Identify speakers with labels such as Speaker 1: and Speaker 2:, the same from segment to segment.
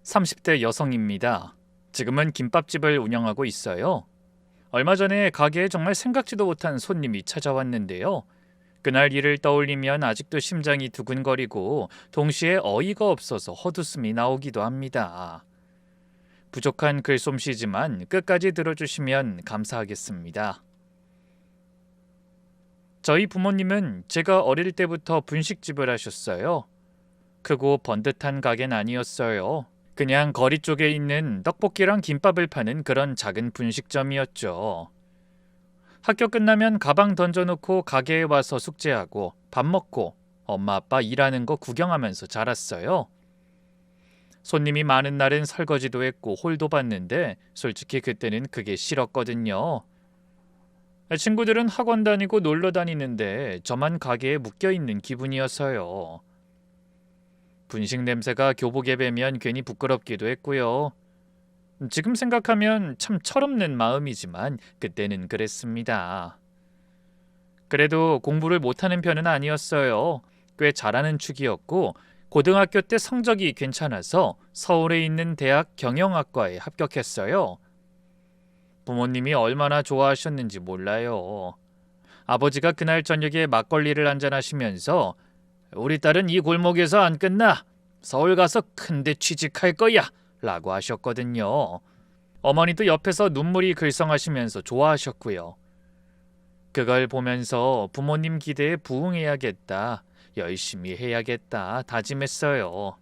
Speaker 1: 30대 여성입니다. 지금은 김밥집을 운영하고 있어요. 얼마 전에 가게에 정말 생각지도 못한 손님이 찾아왔는데요. 그날 일을 떠올리면 아직도 심장이 두근거리고 동시에 어이가 없어서 헛웃음이 나오기도 합니다. 부족한 글솜씨지만 끝까지 들어주시면 감사하겠습니다. 저희 부모님은 제가 어릴 때부터 분식집을 하셨어요. 크고 번듯한 가게는 아니었어요. 그냥 거리 쪽에 있는 떡볶이랑 김밥을 파는 그런 작은 분식점이었죠. 학교 끝나면 가방 던져놓고 가게에 와서 숙제하고 밥 먹고 엄마 아빠 일하는 거 구경하면서 자랐어요. 손님이 많은 날은 설거지도 했고 홀도 봤는데 솔직히 그때는 그게 싫었거든요. 친구들은 학원 다니고 놀러 다니는데 저만 가게에 묶여있는 기분이어서요. 분식 냄새가 교복에 배면 괜히 부끄럽기도 했고요. 지금 생각하면 참 철없는 마음이지만 그때는 그랬습니다. 그래도 공부를 못하는 편은 아니었어요. 꽤 잘하는 축이었고 고등학교 때 성적이 괜찮아서 서울에 있는 대학 경영학과에 합격했어요. 부모님이 얼마나 좋아하셨는지 몰라요. 아버지가 그날 저녁에 막걸리를 한잔하시면서 우리 딸은 이 골목에서 안 끝나. 서울 가서 큰데 취직할 거야 라고 하셨거든요. 어머니도 옆에서 눈물이 글썽하시면서 좋아하셨고요. 그걸 보면서 부모님 기대에 부응해야겠다, 열심히 해야겠다 다짐했어요.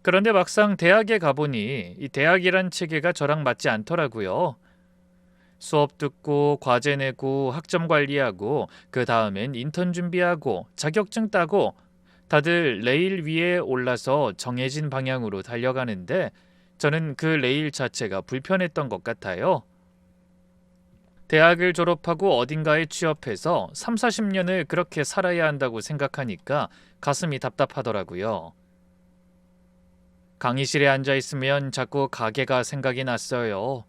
Speaker 1: 그런데 막상 대학에 가보니 이 대학이란 체계가 저랑 맞지 않더라고요. 수업 듣고 과제 내고 학점 관리하고 그 다음엔 인턴 준비하고 자격증 따고 다들 레일 위에 올라서 정해진 방향으로 달려가는데 저는 그 레일 자체가 불편했던 것 같아요. 대학을 졸업하고 어딘가에 취업해서 3, 40년을 그렇게 살아야 한다고 생각하니까 가슴이 답답하더라고요. 강의실에 앉아 있으면 자꾸 가게가 생각이 났어요.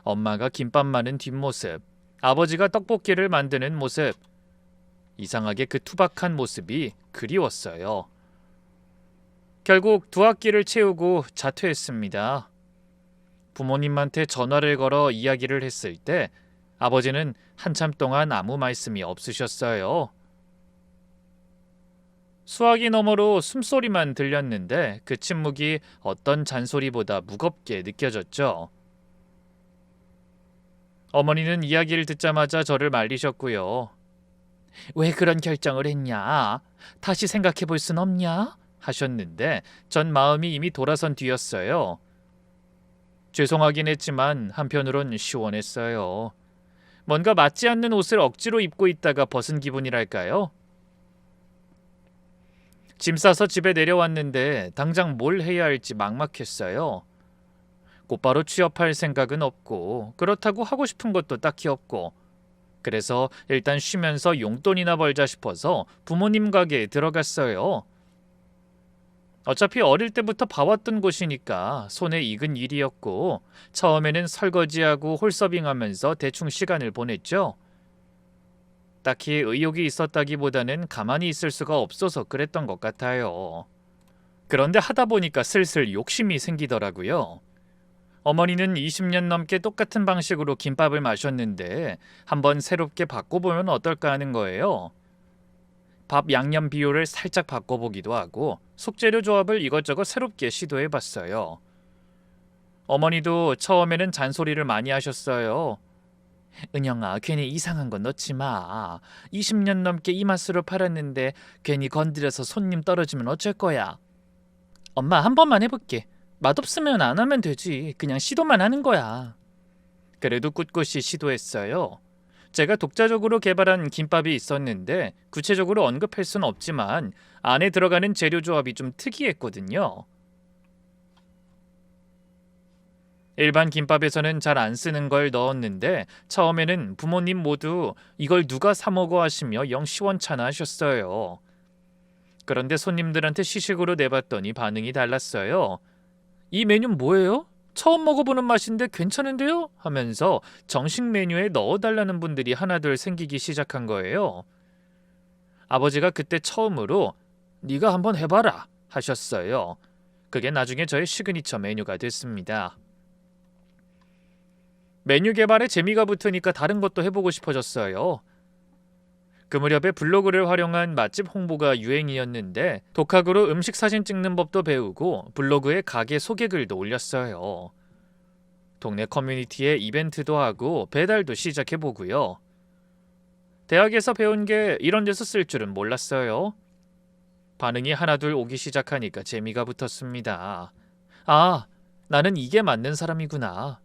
Speaker 1: 엄마가 김밥 마는 뒷모습, 아버지가 떡볶이를 만드는 모습, 이상하게 그 투박한 모습이 그리웠어요. 결국 두 학기를 채우고 자퇴했습니다. 부모님한테 전화를 걸어 이야기를 했을 때 아버지는 한참 동안 아무 말씀이 없으셨어요. 수화기 너머로 숨소리만 들렸는데 그 침묵이 어떤 잔소리보다 무겁게 느껴졌죠. 어머니는 이야기를 듣자마자 저를 말리셨고요. 왜 그런 결정을 했냐? 다시 생각해 볼 순 없냐? 하셨는데 전 마음이 이미 돌아선 뒤였어요. 죄송하긴 했지만 한편으론 시원했어요. 뭔가 맞지 않는 옷을 억지로 입고 있다가 벗은 기분이랄까요? 짐 싸서 집에 내려왔는데 당장 뭘 해야 할지 막막했어요. 곧바로 취업할 생각은 없고 그렇다고 하고 싶은 것도 딱히 없고 그래서 일단 쉬면서 용돈이나 벌자 싶어서 부모님 가게에 들어갔어요. 어차피 어릴 때부터 봐왔던 곳이니까 손에 익은 일이었고 처음에는 설거지하고 홀서빙하면서 대충 시간을 보냈죠. 딱히 의욕이 있었다기보다는 가만히 있을 수가 없어서 그랬던 것 같아요. 그런데 하다 보니까 슬슬 욕심이 생기더라고요. 어머니는 20년 넘게 똑같은 방식으로 김밥을 마셨는데 한번 새롭게 바꿔보면 어떨까 하는 거예요. 밥 양념 비율을 살짝 바꿔보기도 하고 속재료 조합을 이것저것 새롭게 시도해봤어요. 어머니도 처음에는 잔소리를 많이 하셨어요. 은영아, 괜히 이상한 거 넣지 마. 20년 넘게 이 맛으로 팔았는데 괜히 건드려서 손님 떨어지면 어쩔 거야. 엄마, 한 번만 해볼게. 맛없으면 안 하면 되지. 그냥 시도만 하는 거야. 그래도 꿋꿋이 시도했어요. 제가 독자적으로 개발한 김밥이 있었는데 구체적으로 언급할 수는 없지만 안에 들어가는 재료 조합이 좀 특이했거든요. 일반 김밥에서는 잘 안 쓰는 걸 넣었는데 처음에는 부모님 모두 이걸 누가 사 먹어 하시며 영 시원찮아 하셨어요. 그런데 손님들한테 시식으로 내봤더니 반응이 달랐어요. 이 메뉴는 뭐예요? 처음 먹어보는 맛인데 괜찮은데요? 하면서 정식 메뉴에 넣어달라는 분들이 하나둘 생기기 시작한 거예요. 아버지가 그때 처음으로 네가 한번 해봐라 하셨어요. 그게 나중에 저의 시그니처 메뉴가 됐습니다. 메뉴 개발에 재미가 붙으니까 다른 것도 해보고 싶어졌어요. 그 무렵에 블로그를 활용한 맛집 홍보가 유행이었는데 독학으로 음식 사진 찍는 법도 배우고 블로그에 가게 소개글도 올렸어요. 동네 커뮤니티에 이벤트도 하고 배달도 시작해보고요. 대학에서 배운 게 이런 데서 쓸 줄은 몰랐어요. 반응이 하나둘 오기 시작하니까 재미가 붙었습니다. 아, 나는 이게 맞는 사람이구나.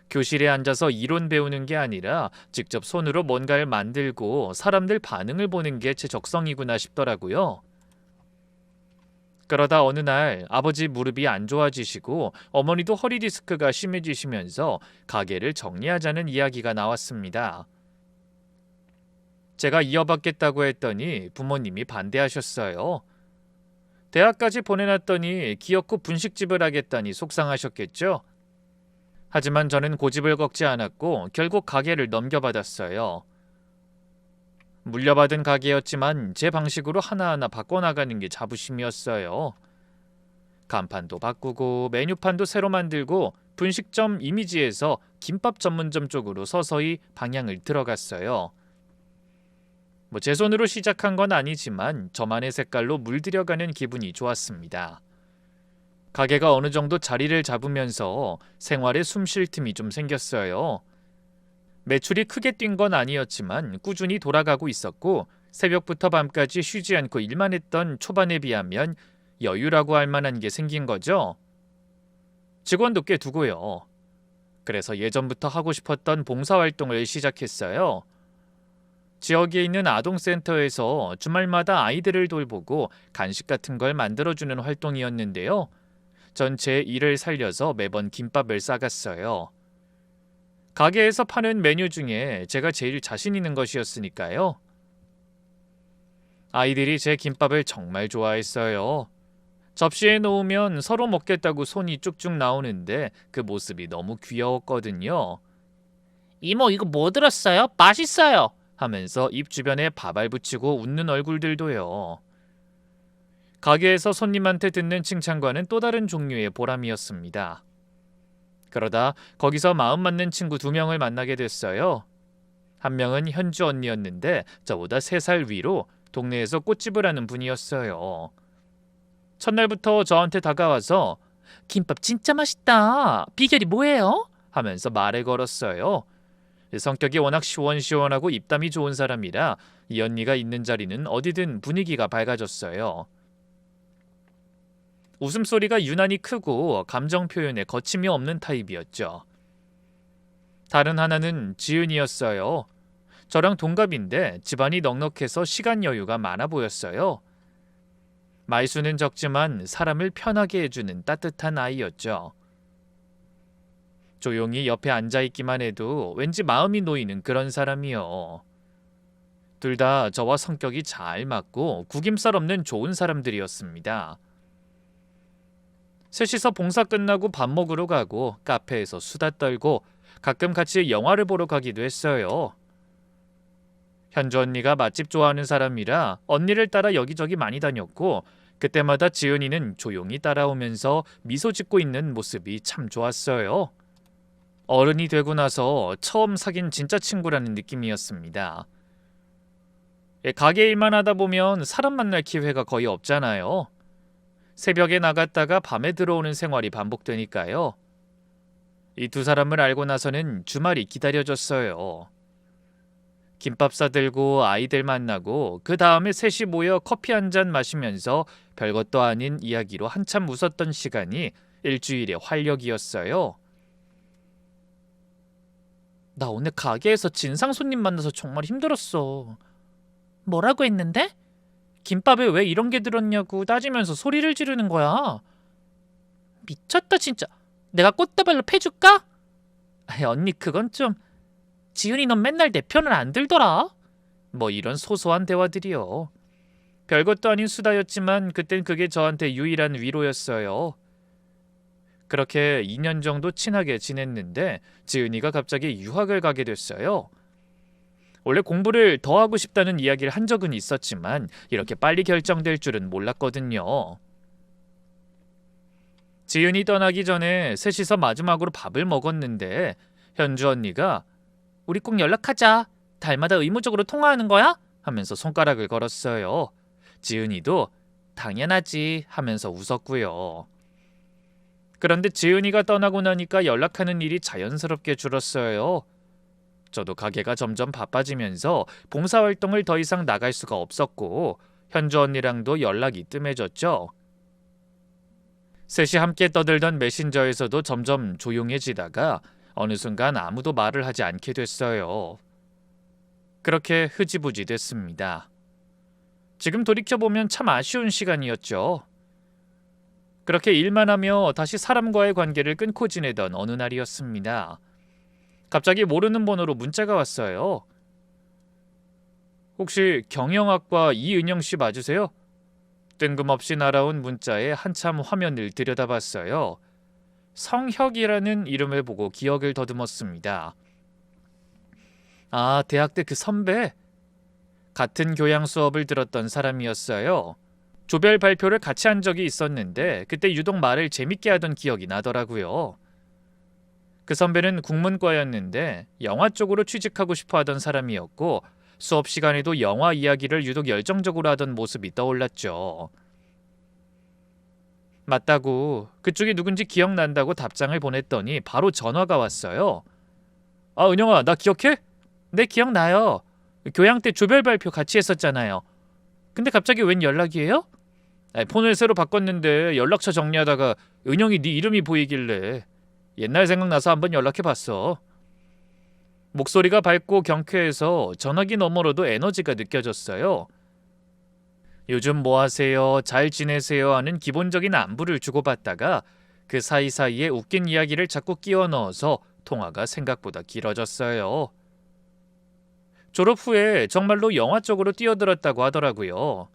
Speaker 1: 교실에 앉아서 이론 배우는 게 아니라 직접 손으로 뭔가를 만들고 사람들 반응을 보는 게 제 적성이구나 싶더라고요. 그러다 어느 날 아버지 무릎이 안 좋아지시고 어머니도 허리 디스크가 심해지시면서 가게를 정리하자는 이야기가 나왔습니다. 제가 이어받겠다고 했더니 부모님이 반대하셨어요. 대학까지 보내놨더니 기어코 분식집을 하겠다니 속상하셨겠죠? 하지만 저는 고집을 꺾지 않았고 결국 가게를 넘겨받았어요. 물려받은 가게였지만 제 방식으로 하나하나 바꿔나가는 게 자부심이었어요. 간판도 바꾸고 메뉴판도 새로 만들고 분식점 이미지에서 김밥 전문점 쪽으로 서서히 방향을 들어갔어요. 제 손으로 시작한 건 아니지만 저만의 색깔로 물들여가는 기분이 좋았습니다. 가게가 어느 정도 자리를 잡으면서 생활에 숨 쉴 틈이 좀 생겼어요. 매출이 크게 뛴 건 아니었지만 꾸준히 돌아가고 있었고 새벽부터 밤까지 쉬지 않고 일만 했던 초반에 비하면 여유라고 할 만한 게 생긴 거죠. 직원도 꽤 두고요. 그래서 예전부터 하고 싶었던 봉사활동을 시작했어요. 지역에 있는 아동센터에서 주말마다 아이들을 돌보고 간식 같은 걸 만들어주는 활동이었는데요. 전 제 일을 살려서 매번 김밥을 싸갔어요. 가게에서 파는 메뉴 중에 제가 제일 자신 있는 것이었으니까요. 아이들이 제 김밥을 정말 좋아했어요. 접시에 놓으면 서로 먹겠다고 손이 쭉쭉 나오는데 그 모습이 너무 귀여웠거든요. 이모, 이거 뭐 들었어요? 맛있어요! 하면서 입 주변에 밥알 붙이고 웃는 얼굴들도요. 가게에서 손님한테 듣는 칭찬과는 또 다른 종류의 보람이었습니다. 그러다 거기서 마음 맞는 친구 2명을 만나게 됐어요. 한 명은 현주 언니였는데 저보다 3살 위로 동네에서 꽃집을 하는 분이었어요. 첫날부터 저한테 다가와서 김밥 진짜 맛있다. 비결이 뭐예요? 하면서 말을 걸었어요. 성격이 워낙 시원시원하고 입담이 좋은 사람이라 이 언니가 있는 자리는 어디든 분위기가 밝아졌어요. 웃음소리가 유난히 크고 감정 표현에 거침이 없는 타입이었죠. 다른 하나는 지은이었어요. 저랑 동갑인데 집안이 넉넉해서 시간 여유가 많아 보였어요. 말수는 적지만 사람을 편하게 해주는 따뜻한 아이였죠. 조용히 옆에 앉아있기만 해도 왠지 마음이 놓이는 그런 사람이요. 둘 다 저와 성격이 잘 맞고 구김살 없는 좋은 사람들이었습니다. 셋이서 봉사 끝나고 밥 먹으러 가고 카페에서 수다 떨고 가끔 같이 영화를 보러 가기도 했어요. 현주 언니가 맛집 좋아하는 사람이라 언니를 따라 여기저기 많이 다녔고 그때마다 지은이는 조용히 따라오면서 미소 짓고 있는 모습이 참 좋았어요. 어른이 되고 나서 처음 사귄 진짜 친구라는 느낌이었습니다. 가게 일만 하다 보면 사람 만날 기회가 거의 없잖아요. 새벽에 나갔다가 밤에 들어오는 생활이 반복되니까요. 이 2사람을 알고 나서는 주말이 기다려졌어요. 김밥 싸들고 아이들 만나고 그 다음에 셋이 모여 커피 한 잔 마시면서 별것도 아닌 이야기로 한참 웃었던 시간이 일주일의 활력이었어요. 나 오늘 가게에서 진상 손님 만나서 정말 힘들었어. 뭐라고 했는데? 김밥에 왜 이런 게 들었냐고 따지면서 소리를 지르는 거야. 미쳤다 진짜. 내가 꽃다발로 패줄까? 언니 그건 좀... 지은이 넌 맨날 내 편을 안 들더라. 뭐 이런 소소한 대화들이요. 별것도 아닌 수다였지만 그땐 그게 저한테 유일한 위로였어요. 그렇게 2년 정도 친하게 지냈는데 지은이가 갑자기 유학을 가게 됐어요. 원래 공부를 더 하고 싶다는 이야기를 한 적은 있었지만 이렇게 빨리 결정될 줄은 몰랐거든요. 지은이 떠나기 전에 셋이서 마지막으로 밥을 먹었는데 현주 언니가 우리 꼭 연락하자. 달마다 의무적으로 통화하는 거야? 하면서 손가락을 걸었어요. 지은이도 당연하지 하면서 웃었고요. 그런데 지은이가 떠나고 나니까 연락하는 일이 자연스럽게 줄었어요. 저도 가게가 점점 바빠지면서 봉사활동을 더 이상 나갈 수가 없었고 현주 언니랑도 연락이 뜸해졌죠. 셋이 함께 떠들던 메신저에서도 점점 조용해지다가 어느 순간 아무도 말을 하지 않게 됐어요. 그렇게 흐지부지 됐습니다. 지금 돌이켜보면 참 아쉬운 시간이었죠. 그렇게 일만 하며 다시 사람과의 관계를 끊고 지내던 어느 날이었습니다. 갑자기 모르는 번호로 문자가 왔어요. 혹시 경영학과 이은영 씨 맞으세요? 뜬금없이 날아온 문자에 한참 화면을 들여다봤어요. 성혁이라는 이름을 보고 기억을 더듬었습니다. 아, 대학 때 그 선배? 같은 교양 수업을 들었던 사람이었어요. 조별 발표를 같이 한 적이 있었는데 그때 유독 말을 재밌게 하던 기억이 나더라고요. 그 선배는 국문과였는데 영화 쪽으로 취직하고 싶어 하던 사람이었고 수업 시간에도 영화 이야기를 유독 열정적으로 하던 모습이 떠올랐죠. 맞다고 그쪽이 누군지 기억난다고 답장을 보냈더니 바로 전화가 왔어요. 아, 은영아, 나 기억해? 네, 기억나요. 교양 때 조별 발표 같이 했었잖아요. 근데 갑자기 웬 연락이에요? 폰을 새로 바꿨는데 연락처 정리하다가 은영이 네 이름이 보이길래 옛날 생각나서 한번 연락해봤어. 목소리가 밝고 경쾌해서 전화기 너머로도 에너지가 느껴졌어요. 요즘 뭐 하세요? 잘 지내세요? 하는 기본적인 안부를 주고받다가 그 사이사이에 웃긴 이야기를 자꾸 끼워 넣어서 통화가 생각보다 길어졌어요. 졸업 후에 정말로 영화 쪽으로 뛰어들었다고 하더라고요.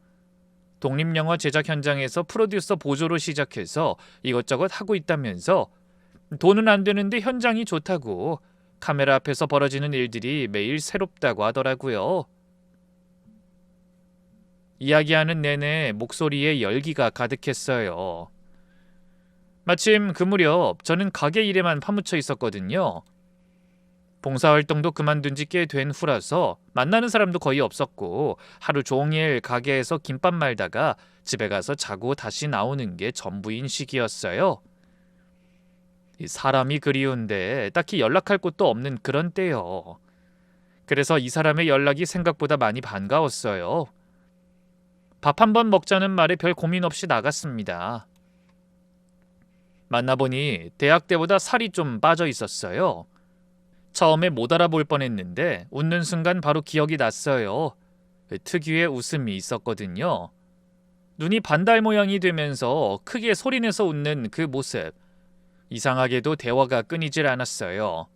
Speaker 1: 독립영화 제작 현장에서 프로듀서 보조로 시작해서 이것저것 하고 있다면서 돈은 안 되는데 현장이 좋다고 카메라 앞에서 벌어지는 일들이 매일 새롭다고 하더라고요. 이야기하는 내내 목소리에 열기가 가득했어요. 마침 그 무렵 저는 가게 일에만 파묻혀 있었거든요. 봉사활동도 그만둔 지 꽤 된 후라서 만나는 사람도 거의 없었고 하루 종일 가게에서 김밥 말다가 집에 가서 자고 다시 나오는 게 전부인 시기였어요. 사람이 그리운데 딱히 연락할 곳도 없는 그런 때요. 그래서 이 사람의 연락이 생각보다 많이 반가웠어요. 밥 한번 먹자는 말에 별 고민 없이 나갔습니다. 만나보니 대학 때보다 살이 좀 빠져 있었어요. 처음에 못 알아볼 뻔했는데 웃는 순간 바로 기억이 났어요. 특유의 웃음이 있었거든요. 눈이 반달 모양이 되면서 크게 소리내서 웃는 그 모습. 이상하게도 대화가 끊이질 않았어요.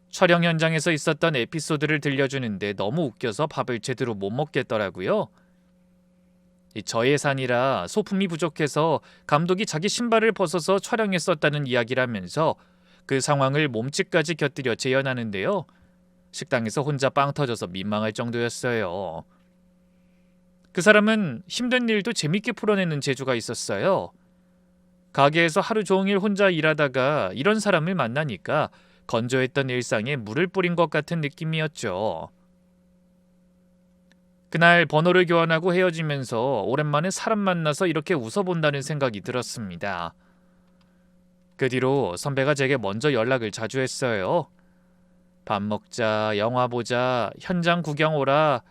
Speaker 1: 촬영 현장에서 있었던 에피소드를 들려주는데 너무 웃겨서 밥을 제대로 못 먹겠더라고요. 저예산이라 소품이 부족해서 감독이 자기 신발을 벗어서 촬영했었다는 이야기라면서 그 상황을 몸집까지 곁들여 재현하는데요. 식당에서 혼자 빵 터져서 민망할 정도였어요. 그 사람은 힘든 일도 재밌게 풀어내는 재주가 있었어요. 가게에서 하루 종일 혼자 일하다가 이런 사람을 만나니까 건조했던 일상에 물을 뿌린 것 같은 느낌이었죠. 그날 번호를 교환하고 헤어지면서 오랜만에 사람 만나서 이렇게 웃어본다는 생각이 들었습니다. 그 뒤로 선배가 제게 먼저 연락을 자주 했어요. 밥 먹자, 영화 보자, 현장 구경 오라.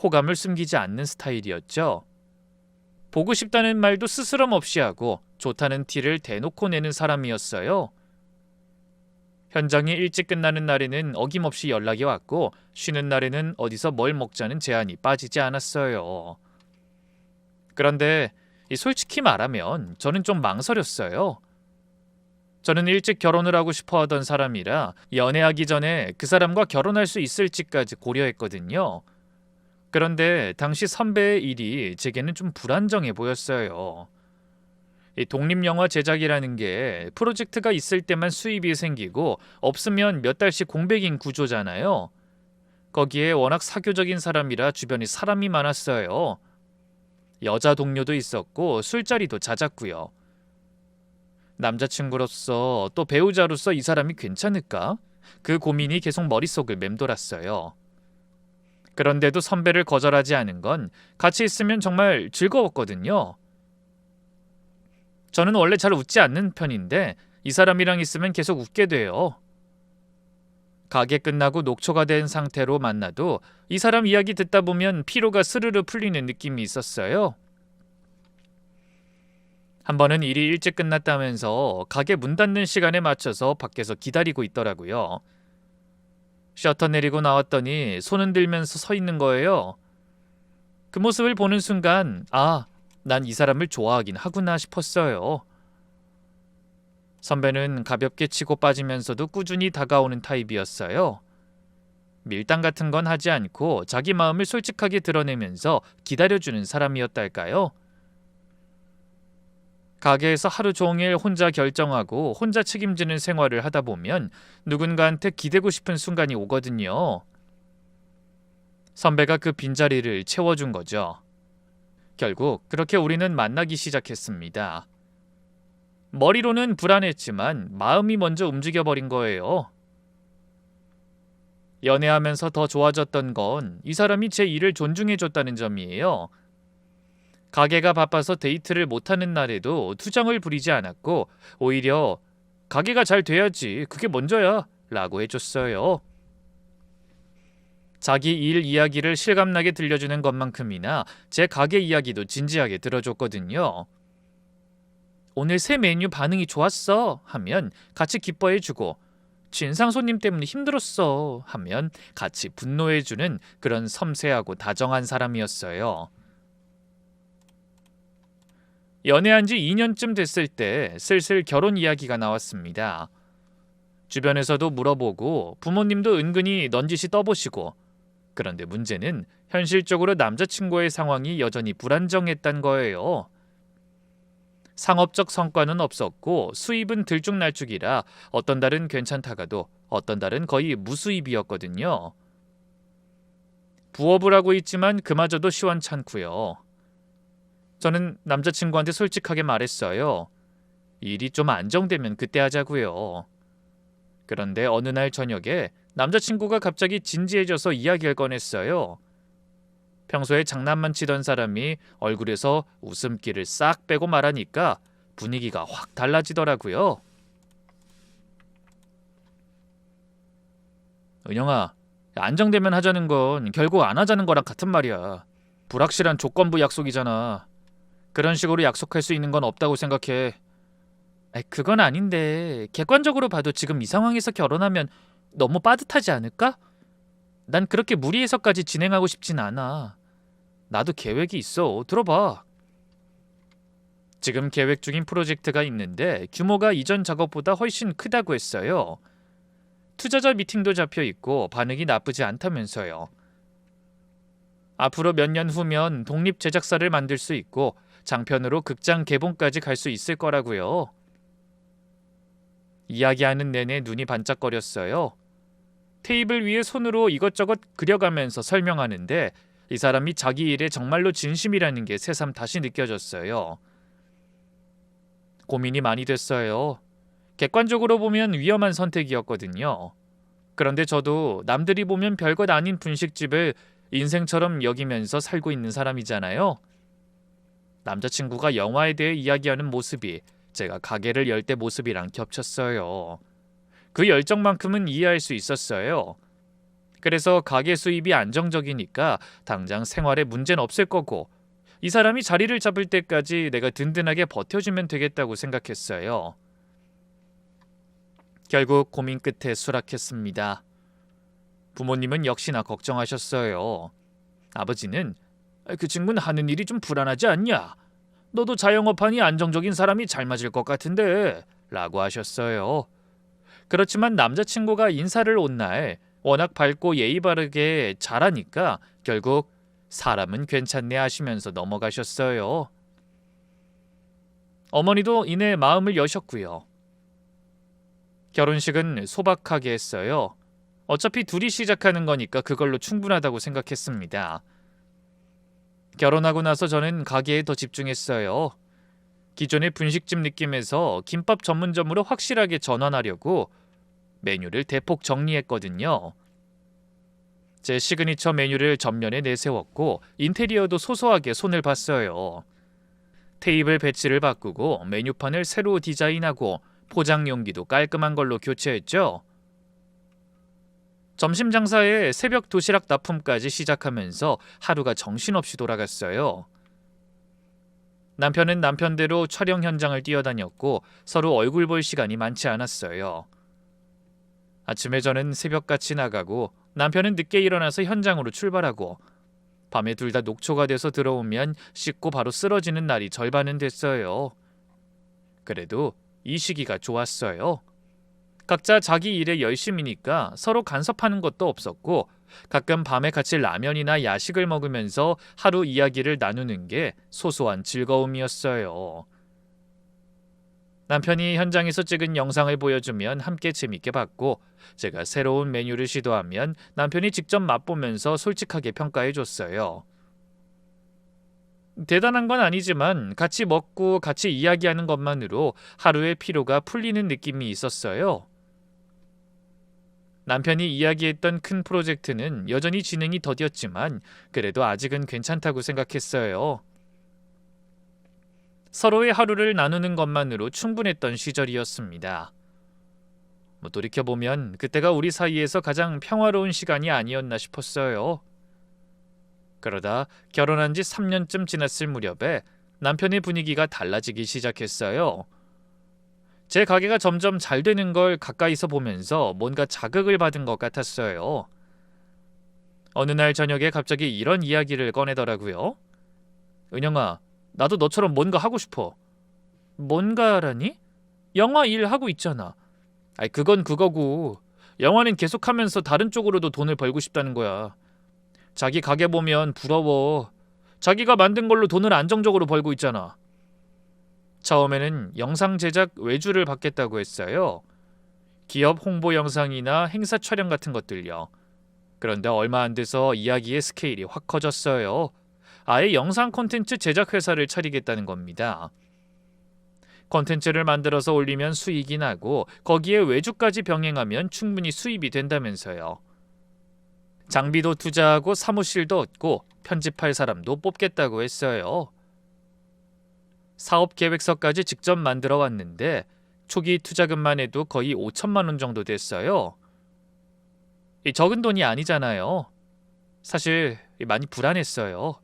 Speaker 1: 호감을 숨기지 않는 스타일이었죠. 보고 싶다는 말도 스스럼 없이 하고 좋다는 티를 대놓고 내는 사람이었어요. 현장이 일찍 끝나는 날에는 어김없이 연락이 왔고 쉬는 날에는 어디서 뭘 먹자는 제안이 빠지지 않았어요. 그런데 솔직히 말하면 저는 좀 망설였어요. 저는 일찍 결혼을 하고 싶어 하던 사람이라 연애하기 전에 그 사람과 결혼할 수 있을지까지 고려했거든요. 그런데 당시 선배의 일이 제게는 좀 불안정해 보였어요. 이 독립영화 제작이라는 게 프로젝트가 있을 때만 수입이 생기고 없으면 몇 달씩 공백인 구조잖아요. 거기에 워낙 사교적인 사람이라 주변에 사람이 많았어요. 여자 동료도 있었고 술자리도 잦았고요. 남자친구로서 또 배우자로서 이 사람이 괜찮을까? 그 고민이 계속 머릿속을 맴돌았어요. 그런데도 선배를 거절하지 않은 건 같이 있으면 정말 즐거웠거든요. 저는 원래 잘 웃지 않는 편인데 이 사람이랑 있으면 계속 웃게 돼요. 가게 끝나고 녹초가 된 상태로 만나도 이 사람 이야기 듣다 보면 피로가 스르르 풀리는 느낌이 있었어요. 한 번은 일이 일찍 끝났다면서 가게 문 닫는 시간에 맞춰서 밖에서 기다리고 있더라고요. 셔터 내리고 나왔더니 손 흔들면서 서 있는 거예요. 그 모습을 보는 순간 난 이 사람을 좋아하긴 하구나 싶었어요. 선배는 가볍게 치고 빠지면서도 꾸준히 다가오는 타입이었어요. 밀당 같은 건 하지 않고 자기 마음을 솔직하게 드러내면서 기다려주는 사람이었달까요? 가게에서 하루 종일 혼자 결정하고 혼자 책임지는 생활을 하다 보면 누군가한테 기대고 싶은 순간이 오거든요. 선배가 그 빈자리를 채워준 거죠. 결국 그렇게 우리는 만나기 시작했습니다. 머리로는 불안했지만 마음이 먼저 움직여버린 거예요. 연애하면서 더 좋아졌던 건 이 사람이 제 일을 존중해줬다는 점이에요. 가게가 바빠서 데이트를 못하는 날에도 투정을 부리지 않았고 오히려 가게가 잘 돼야지 그게 먼저야 라고 해줬어요. 자기 일 이야기를 실감나게 들려주는 것만큼이나 제 가게 이야기도 진지하게 들어줬거든요. 오늘 새 메뉴 반응이 좋았어 하면 같이 기뻐해주고 진상 손님 때문에 힘들었어 하면 같이 분노해주는 그런 섬세하고 다정한 사람이었어요. 연애한 지 2년쯤 됐을 때 슬슬 결혼 이야기가 나왔습니다. 주변에서도 물어보고 부모님도 은근히 넌지시 떠보시고 그런데 문제는 현실적으로 남자친구의 상황이 여전히 불안정했단 거예요. 상업적 성과는 없었고 수입은 들쭉날쭉이라 어떤 달은 괜찮다가도 어떤 달은 거의 무수입이었거든요. 부업을 하고 있지만 그마저도 시원찮고요. 저는 남자친구한테 솔직하게 말했어요. 일이 좀 안정되면 그때 하자고요. 그런데 어느 날 저녁에 남자친구가 갑자기 진지해져서 이야기를 꺼냈어요. 평소에 장난만 치던 사람이 얼굴에서 웃음기를 싹 빼고 말하니까 분위기가 확 달라지더라고요. 은영아, 안정되면 하자는 건 결국 안 하자는 거랑 같은 말이야. 불확실한 조건부 약속이잖아. 그런 식으로 약속할 수 있는 건 없다고 생각해. 그건 아닌데 객관적으로 봐도 지금 이 상황에서 결혼하면 너무 빠듯하지 않을까? 난 그렇게 무리해서까지 진행하고 싶진 않아. 나도 계획이 있어. 들어봐. 지금 계획 중인 프로젝트가 있는데 규모가 이전 작업보다 훨씬 크다고 했어요. 투자자 미팅도 잡혀 있고 반응이 나쁘지 않다면서요. 앞으로 몇 년 후면 독립 제작사를 만들 수 있고 장편으로 극장 개봉까지 갈 수 있을 거라고요. 이야기하는 내내 눈이 반짝거렸어요. 테이블 위에 손으로 이것저것 그려가면서 설명하는데 이 사람이 자기 일에 정말로 진심이라는 게 새삼 다시 느껴졌어요. 고민이 많이 됐어요. 객관적으로 보면 위험한 선택이었거든요. 그런데 저도 남들이 보면 별것 아닌 분식집을 인생처럼 여기면서 살고 있는 사람이잖아요. 남자친구가 영화에 대해 이야기하는 모습이 제가 가게를 열 때 모습이랑 겹쳤어요. 그 열정만큼은 이해할 수 있었어요. 그래서 가게 수입이 안정적이니까 당장 생활에 문제는 없을 거고 이 사람이 자리를 잡을 때까지 내가 든든하게 버텨주면 되겠다고 생각했어요. 결국 고민 끝에 수락했습니다. 부모님은 역시나 걱정하셨어요. 아버지는 그 친구는 하는 일이 좀 불안하지 않냐? 너도 자영업하니 안정적인 사람이 잘 맞을 것 같은데 라고 하셨어요. 그렇지만 남자친구가 인사를 온 날 워낙 밝고 예의 바르게 잘하니까 결국 사람은 괜찮네 하시면서 넘어가셨어요. 어머니도 이내 마음을 여셨고요. 결혼식은 소박하게 했어요. 어차피 둘이 시작하는 거니까 그걸로 충분하다고 생각했습니다. 결혼하고 나서 저는 가게에 더 집중했어요. 기존의 분식집 느낌에서 김밥 전문점으로 확실하게 전환하려고 메뉴를 대폭 정리했거든요. 제 시그니처 메뉴를 전면에 내세웠고 인테리어도 소소하게 손을 봤어요. 테이블 배치를 바꾸고 메뉴판을 새로 디자인하고 포장 용기도 깔끔한 걸로 교체했죠. 점심 장사에 새벽 도시락 납품까지 시작하면서 하루가 정신없이 돌아갔어요. 남편은 남편대로 촬영 현장을 뛰어다녔고 서로 얼굴 볼 시간이 많지 않았어요. 아침에 저는 새벽같이 나가고 남편은 늦게 일어나서 현장으로 출발하고 밤에 둘 다 녹초가 돼서 들어오면 씻고 바로 쓰러지는 날이 절반은 됐어요. 그래도 이 시기가 좋았어요. 각자 자기 일에 열심이니까 서로 간섭하는 것도 없었고 가끔 밤에 같이 라면이나 야식을 먹으면서 하루 이야기를 나누는 게 소소한 즐거움이었어요. 남편이 현장에서 찍은 영상을 보여주면 함께 재밌게 봤고 제가 새로운 메뉴를 시도하면 남편이 직접 맛보면서 솔직하게 평가해줬어요. 대단한 건 아니지만 같이 먹고 같이 이야기하는 것만으로 하루의 피로가 풀리는 느낌이 있었어요. 남편이 이야기했던 큰 프로젝트는 여전히 진행이 더뎠지만 그래도 아직은 괜찮다고 생각했어요. 서로의 하루를 나누는 것만으로 충분했던 시절이었습니다. 돌이켜보면 그때가 우리 사이에서 가장 평화로운 시간이 아니었나 싶었어요. 그러다 결혼한 지 3년쯤 지났을 무렵에 남편의 분위기가 달라지기 시작했어요. 제 가게가 점점 잘 되는 걸 가까이서 보면서 뭔가 자극을 받은 것 같았어요. 어느 날 저녁에 갑자기 이런 이야기를 꺼내더라고요. 은영아, 나도 너처럼 뭔가 하고 싶어. 뭔가라니? 영화 일 하고 있잖아. 그건 그거고 영화는 계속하면서 다른 쪽으로도 돈을 벌고 싶다는 거야. 자기 가게 보면 부러워. 자기가 만든 걸로 돈을 안정적으로 벌고 있잖아. 처음에는 영상 제작 외주를 받겠다고 했어요. 기업 홍보 영상이나 행사 촬영 같은 것들요. 그런데 얼마 안 돼서 이야기의 스케일이 확 커졌어요. 아예 영상 콘텐츠 제작 회사를 차리겠다는 겁니다. 콘텐츠를 만들어서 올리면 수익이 나고 거기에 외주까지 병행하면 충분히 수입이 된다면서요. 장비도 투자하고 사무실도 얻고 편집할 사람도 뽑겠다고 했어요. 사업 계획서까지 직접 만들어 왔는데 초기 투자금만 해도 거의 5천만 원 정도 됐어요. 적은 돈이 아니잖아요. 사실 많이 불안했어요.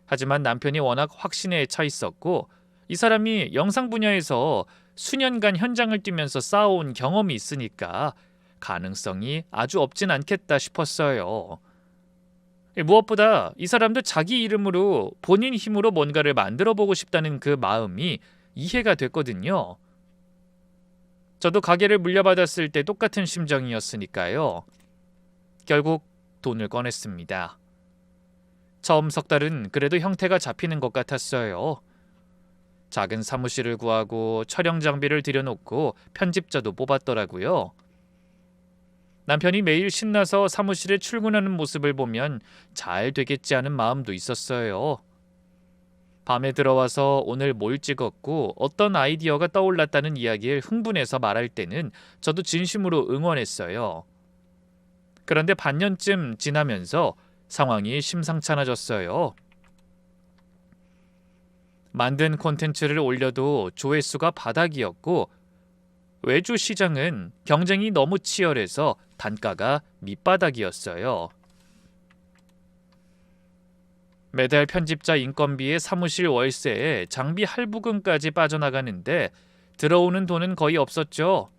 Speaker 1: 하지만 남편이 워낙 확신에 차 있었고 이 사람이 영상 분야에서 수년간 현장을 뛰면서 쌓아온 경험이 있으니까 가능성이 아주 없진 않겠다 싶었어요. 무엇보다 이 사람도 자기 이름으로 본인 힘으로 뭔가를 만들어보고 싶다는 그 마음이 이해가 됐거든요. 저도 가게를 물려받았을 때 똑같은 심정이었으니까요. 결국 돈을 꺼냈습니다. 처음 석 달은 그래도 형태가 잡히는 것 같았어요. 작은 사무실을 구하고 촬영 장비를 들여놓고 편집자도 뽑았더라고요. 남편이 매일 신나서 사무실에 출근하는 모습을 보면 잘 되겠지 하는 마음도 있었어요. 밤에 들어와서 오늘 뭘 찍었고 어떤 아이디어가 떠올랐다는 이야기를 흥분해서 말할 때는 저도 진심으로 응원했어요. 그런데 반년쯤 지나면서 상황이 심상찮아졌어요. 만든 콘텐츠를 올려도 조회수가 바닥이었고 외주 시장은 경쟁이 너무 치열해서 단가가 밑바닥이었어요. 매달 편집자 인건비에 사무실 월세에 장비 할부금까지 빠져나가는데 들어오는 돈은 거의 없었죠.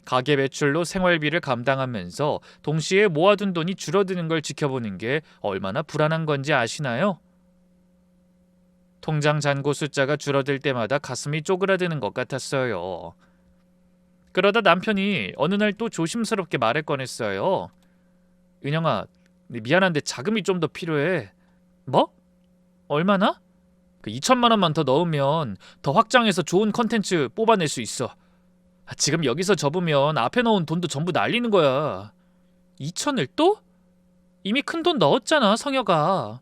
Speaker 1: 가게 매출로 생활비를 감당하면서 동시에 모아둔 돈이 줄어드는 걸 지켜보는 게 얼마나 불안한 건지 아시나요? 통장 잔고 숫자가 줄어들 때마다 가슴이 쪼그라드는 것 같았어요. 그러다 남편이 어느 날 또 조심스럽게 말을 꺼냈어요. 은영아, 미안한데 자금이 좀 더 필요해. 뭐? 얼마나? 2천만 원만 더 넣으면 더 확장해서 좋은 컨텐츠 뽑아낼 수 있어. 지금 여기서 접으면 앞에 넣은 돈도 전부 날리는 거야. 2천을 또? 이미 큰 돈 넣었잖아, 성혁아.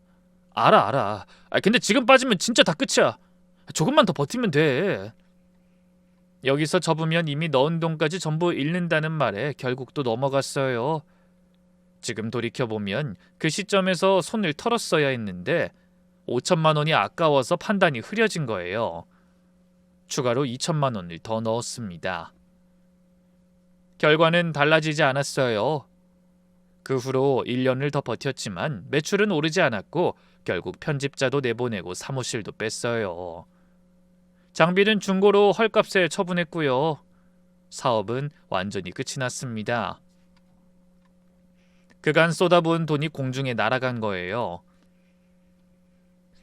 Speaker 1: 알아. 근데 지금 빠지면 진짜 다 끝이야. 조금만 더 버티면 돼. 여기서 접으면 이미 넣은 돈까지 전부 잃는다는 말에 결국 또 넘어갔어요. 지금 돌이켜보면 그 시점에서 손을 털었어야 했는데 5천만 원이 아까워서 판단이 흐려진 거예요. 추가로 2천만 원을 더 넣었습니다. 결과는 달라지지 않았어요. 그 후로 1년을 더 버텼지만 매출은 오르지 않았고 결국 편집자도 내보내고 사무실도 뺐어요. 장비는 중고로 헐값에 처분했고요. 사업은 완전히 끝이 났습니다. 그간 쏟아부은 돈이 공중에 날아간 거예요.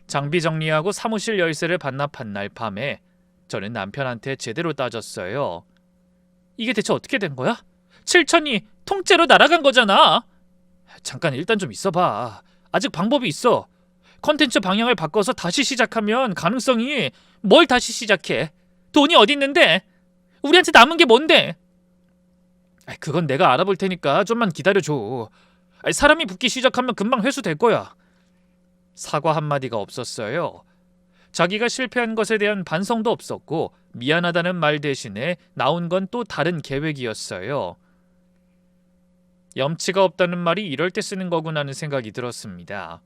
Speaker 1: 장비 정리하고 사무실 열쇠를 반납한 날 밤에 저는 남편한테 제대로 따졌어요. 이게 대체 어떻게 된 거야? 7천이 통째로 날아간 거잖아. 잠깐 일단 좀 있어봐. 아직 방법이 있어. 컨텐츠 방향을 바꿔서 다시 시작하면 가능성이. 뭘 다시 시작해? 돈이 어디 있는데? 우리한테 남은 게 뭔데? 그건 내가 알아볼 테니까 좀만 기다려줘. 사람이 붙기 시작하면 금방 회수될 거야. 사과 한마디가 없었어요. 자기가 실패한 것에 대한 반성도 없었고 미안하다는 말 대신에 나온 건 또 다른 계획이었어요. 염치가 없다는 말이 이럴 때 쓰는 거구나 하는 생각이 들었습니다.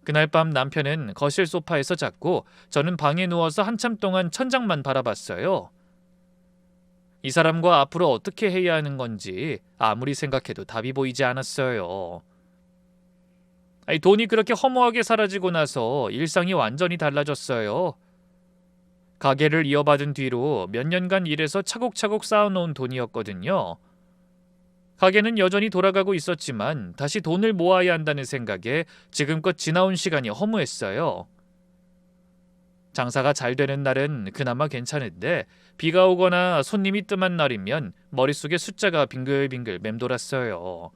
Speaker 1: 그날 밤 남편은 거실 소파에서 잤고 저는 방에 누워서 한참 동안 천장만 바라봤어요. 이 사람과 앞으로 어떻게 해야 하는 건지 아무리 생각해도 답이 보이지 않았어요. 돈이 그렇게 허무하게 사라지고 나서 일상이 완전히 달라졌어요. 가게를 이어받은 뒤로 몇 년간 일해서 차곡차곡 쌓아놓은 돈이었거든요. 가게는 여전히 돌아가고 있었지만 다시 돈을 모아야 한다는 생각에 지금껏 지나온 시간이 허무했어요. 장사가 잘 되는 날은 그나마 괜찮은데 비가 오거나 손님이 뜸한 날이면 머릿속에 숫자가 빙글빙글 맴돌았어요.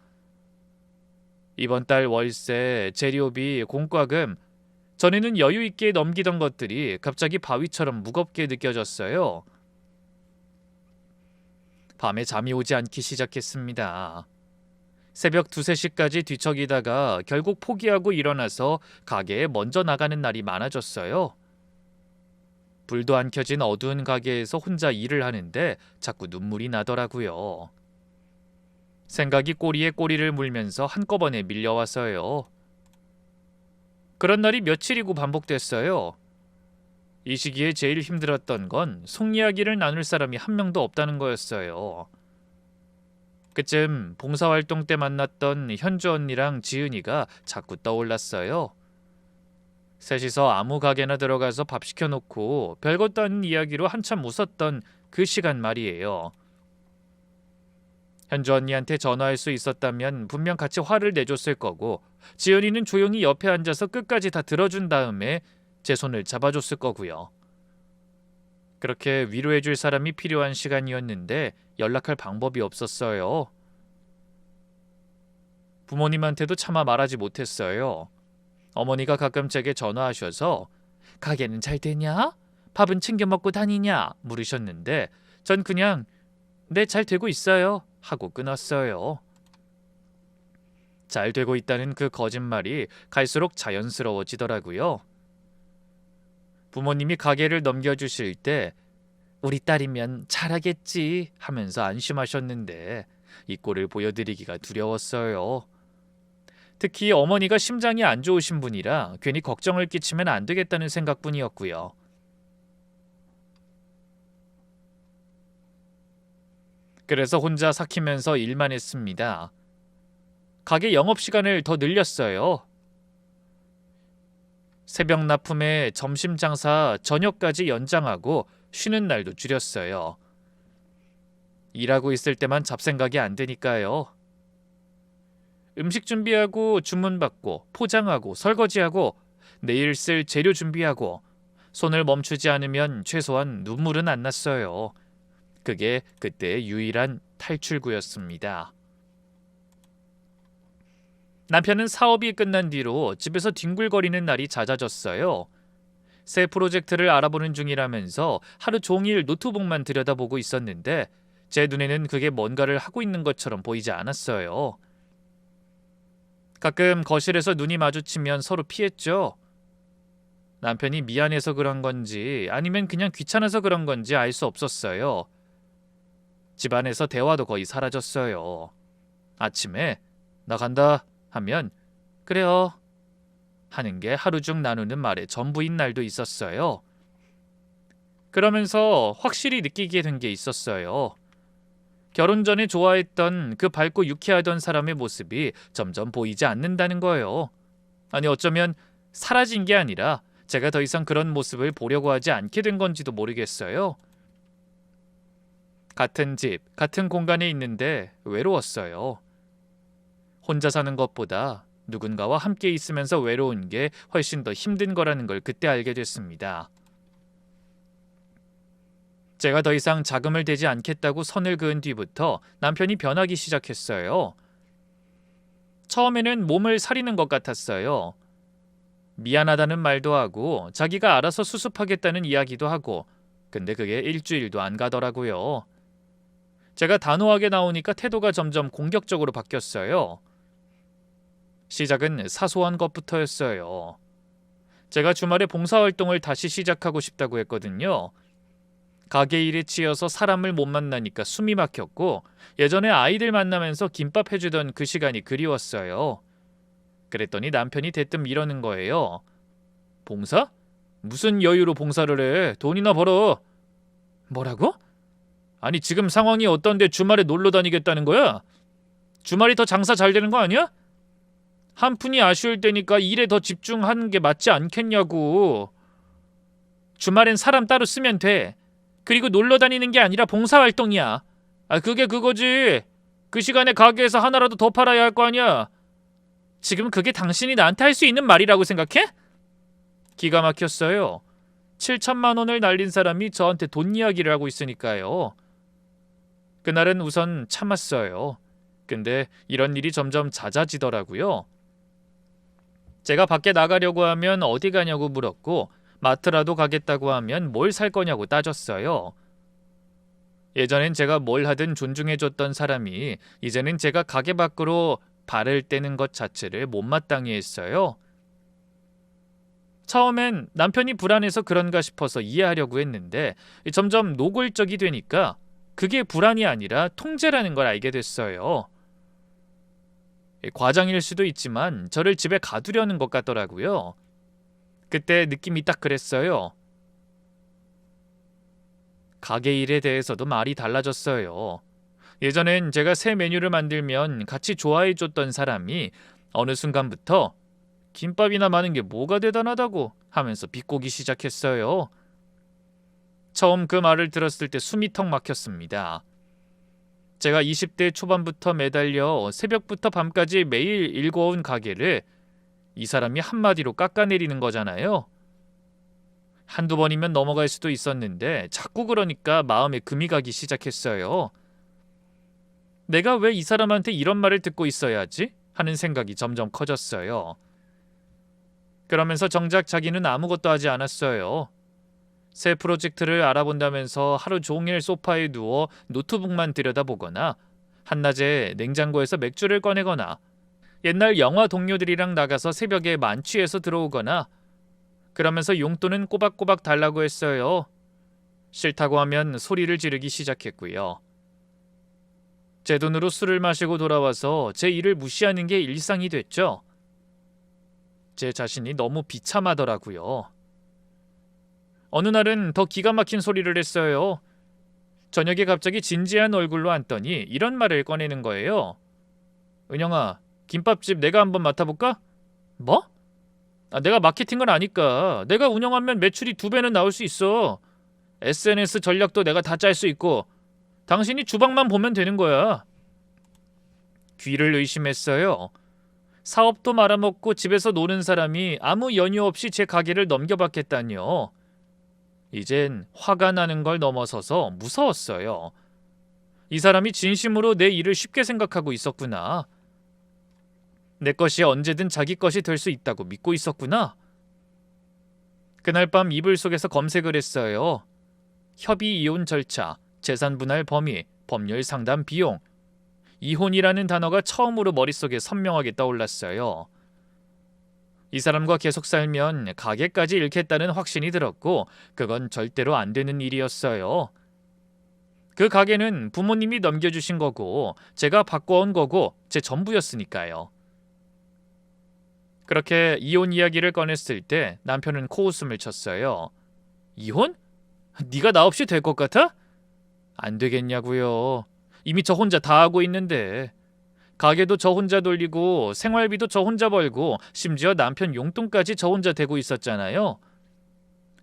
Speaker 1: 이번 달 월세, 재료비, 공과금, 전에는 여유 있게 넘기던 것들이 갑자기 바위처럼 무겁게 느껴졌어요. 밤에 잠이 오지 않기 시작했습니다. 새벽 2, 3시까지 뒤척이다가 결국 포기하고 일어나서 가게에 먼저 나가는 날이 많아졌어요. 불도 안 켜진 어두운 가게에서 혼자 일을 하는데 자꾸 눈물이 나더라고요. 생각이 꼬리에 꼬리를 물면서 한꺼번에 밀려왔어요. 그런 날이 며칠이고 반복됐어요. 이 시기에 제일 힘들었던 건 속 이야기를 나눌 사람이 한 명도 없다는 거였어요. 그쯤 봉사활동 때 만났던 현주 언니랑 지은이가 자꾸 떠올랐어요. 셋이서 아무 가게나 들어가서 밥 시켜놓고 별것도 아닌 이야기로 한참 웃었던 그 시간 말이에요. 현주 언니한테 전화할 수 있었다면 분명 같이 화를 내줬을 거고 지은이는 조용히 옆에 앉아서 끝까지 다 들어준 다음에 제 손을 잡아줬을 거고요. 그렇게 위로해줄 사람이 필요한 시간이었는데 연락할 방법이 없었어요. 부모님한테도 차마 말하지 못했어요. 어머니가 가끔 제게 전화하셔서 가게는 잘 되냐? 밥은 챙겨 먹고 다니냐? 물으셨는데 전 그냥 네, 잘 되고 있어요 하고 끊었어요. 잘 되고 있다는 그 거짓말이 갈수록 자연스러워지더라고요. 부모님이 가게를 넘겨주실 때 우리 딸이면 잘하겠지 하면서 안심하셨는데 이 꼴을 보여드리기가 두려웠어요. 특히 어머니가 심장이 안 좋으신 분이라 괜히 걱정을 끼치면 안 되겠다는 생각뿐이었고요. 그래서 혼자 삭히면서 일만 했습니다. 가게 영업시간을 더 늘렸어요. 새벽 납품에 점심 장사 저녁까지 연장하고 쉬는 날도 줄였어요. 일하고 있을 때만 잡생각이 안 되니까요. 음식 준비하고 주문 받고 포장하고 설거지하고 내일 쓸 재료 준비하고 손을 멈추지 않으면 최소한 눈물은 안 났어요. 그게 그때의 유일한 탈출구였습니다. 남편은 사업이 끝난 뒤로 집에서 뒹굴거리는 날이 잦아졌어요. 새 프로젝트를 알아보는 중이라면서 하루 종일 노트북만 들여다보고 있었는데 제 눈에는 그게 뭔가를 하고 있는 것처럼 보이지 않았어요. 가끔 거실에서 눈이 마주치면 서로 피했죠. 남편이 미안해서 그런 건지 아니면 그냥 귀찮아서 그런 건지 알 수 없었어요. 집안에서 대화도 거의 사라졌어요. 아침에 나 간다 하면 그래요 하는 게 하루 중 나누는 말의 전부인 날도 있었어요. 그러면서 확실히 느끼게 된 게 있었어요. 결혼 전에 좋아했던 그 밝고 유쾌하던 사람의 모습이 점점 보이지 않는다는 거예요. 아니 어쩌면 사라진 게 아니라 제가 더 이상 그런 모습을 보려고 하지 않게 된 건지도 모르겠어요. 같은 집, 같은 공간에 있는데 외로웠어요. 혼자 사는 것보다 누군가와 함께 있으면서 외로운 게 훨씬 더 힘든 거라는 걸 그때 알게 됐습니다. 제가 더 이상 자금을 대지 않겠다고 선을 그은 뒤부터 남편이 변하기 시작했어요. 처음에는 몸을 사리는 것 같았어요. 미안하다는 말도 하고 자기가 알아서 수습하겠다는 이야기도 하고 근데 그게 일주일도 안 가더라고요. 제가 단호하게 나오니까 태도가 점점 공격적으로 바뀌었어요. 시작은 사소한 것부터였어요. 제가 주말에 봉사활동을 다시 시작하고 싶다고 했거든요. 가게 일에 치여서 사람을 못 만나니까 숨이 막혔고 예전에 아이들 만나면서 김밥 해주던 그 시간이 그리웠어요. 그랬더니 남편이 대뜸 이러는 거예요. 봉사? 무슨 여유로 봉사를 해? 돈이나 벌어. 뭐라고? 아니 지금 상황이 어떤데 주말에 놀러 다니겠다는 거야? 주말이 더 장사 잘 되는 거 아니야? 한 푼이 아쉬울 때니까 일에 더 집중하는 게 맞지 않겠냐고. 주말엔 사람 따로 쓰면 돼. 그리고 놀러 다니는 게 아니라 봉사활동이야. 아 그게 그거지. 그 시간에 가게에서 하나라도 더 팔아야 할 거 아니야. 지금 그게 당신이 나한테 할 수 있는 말이라고 생각해? 기가 막혔어요. 7천만 원을 날린 사람이 저한테 돈 이야기를 하고 있으니까요. 그날은 우선 참았어요. 근데 이런 일이 점점 잦아지더라고요. 제가 밖에 나가려고 하면 어디 가냐고 물었고 마트라도 가겠다고 하면 뭘 살 거냐고 따졌어요. 예전엔 제가 뭘 하든 존중해줬던 사람이 이제는 제가 가게 밖으로 발을 떼는 것 자체를 못마땅해 했어요. 처음엔 남편이 불안해서 그런가 싶어서 이해하려고 했는데 점점 노골적이 되니까 그게 불안이 아니라 통제라는 걸 알게 됐어요. 과장일 수도 있지만 저를 집에 가두려는 것 같더라고요. 그때 느낌이 딱 그랬어요. 가게 일에 대해서도 말이 달라졌어요. 예전엔 제가 새 메뉴를 만들면 같이 좋아해줬던 사람이 어느 순간부터 김밥이나 마는 게 뭐가 대단하다고 하면서 비꼬기 시작했어요. 처음 그 말을 들었을 때 숨이 턱 막혔습니다. 제가 20대 초반부터 매달려 새벽부터 밤까지 매일 일궈온 가게를 이 사람이 한마디로 깎아내리는 거잖아요. 한두 번이면 넘어갈 수도 있었는데 자꾸 그러니까 마음에 금이 가기 시작했어요. 내가 왜 이 사람한테 이런 말을 듣고 있어야 하지? 하는 생각이 점점 커졌어요. 그러면서 정작 자기는 아무것도 하지 않았어요. 새 프로젝트를 알아본다면서 하루 종일 소파에 누워 노트북만 들여다보거나 한낮에 냉장고에서 맥주를 꺼내거나 옛날 영화 동료들이랑 나가서 새벽에 만취해서 들어오거나 그러면서 용돈은 꼬박꼬박 달라고 했어요. 싫다고 하면 소리를 지르기 시작했고요. 제 돈으로 술을 마시고 돌아와서 제 일을 무시하는 게 일상이 됐죠. 제 자신이 너무 비참하더라고요. 어느 날은 더 기가 막힌 소리를 했어요. 저녁에 갑자기 진지한 얼굴로 앉더니 이런 말을 꺼내는 거예요. 은영아, 김밥집 내가 한번 맡아볼까? 뭐? 내가 마케팅을 아니까. 내가 운영하면 매출이 2배는 나올 수 있어. SNS 전략도 내가 다 짤 수 있고 당신이 주방만 보면 되는 거야. 귀를 의심했어요. 사업도 말아먹고 집에서 노는 사람이 아무 연유 없이 제 가게를 넘겨받겠다니요. 이젠 화가 나는 걸 넘어서서 무서웠어요. 이 사람이 진심으로 내 일을 쉽게 생각하고 있었구나. 내 것이 언제든 자기 것이 될 수 있다고 믿고 있었구나. 그날 밤 이불 속에서 검색을 했어요. 협의 이혼 절차, 재산 분할 범위, 법률 상담 비용. 이혼이라는 단어가 처음으로 머릿속에 선명하게 떠올랐어요. 이 사람과 계속 살면 가게까지 잃겠다는 확신이 들었고 그건 절대로 안 되는 일이었어요. 그 가게는 부모님이 넘겨주신 거고 제가 바꿔온 거고 제 전부였으니까요. 그렇게 이혼 이야기를 꺼냈을 때 남편은 코웃음을 쳤어요. 이혼? 네가 나 없이 될 것 같아? 안 되겠냐고요. 이미 저 혼자 다 하고 있는데. 가게도 저 혼자 돌리고 생활비도 저 혼자 벌고 심지어 남편 용돈까지 저 혼자 대고 있었잖아요.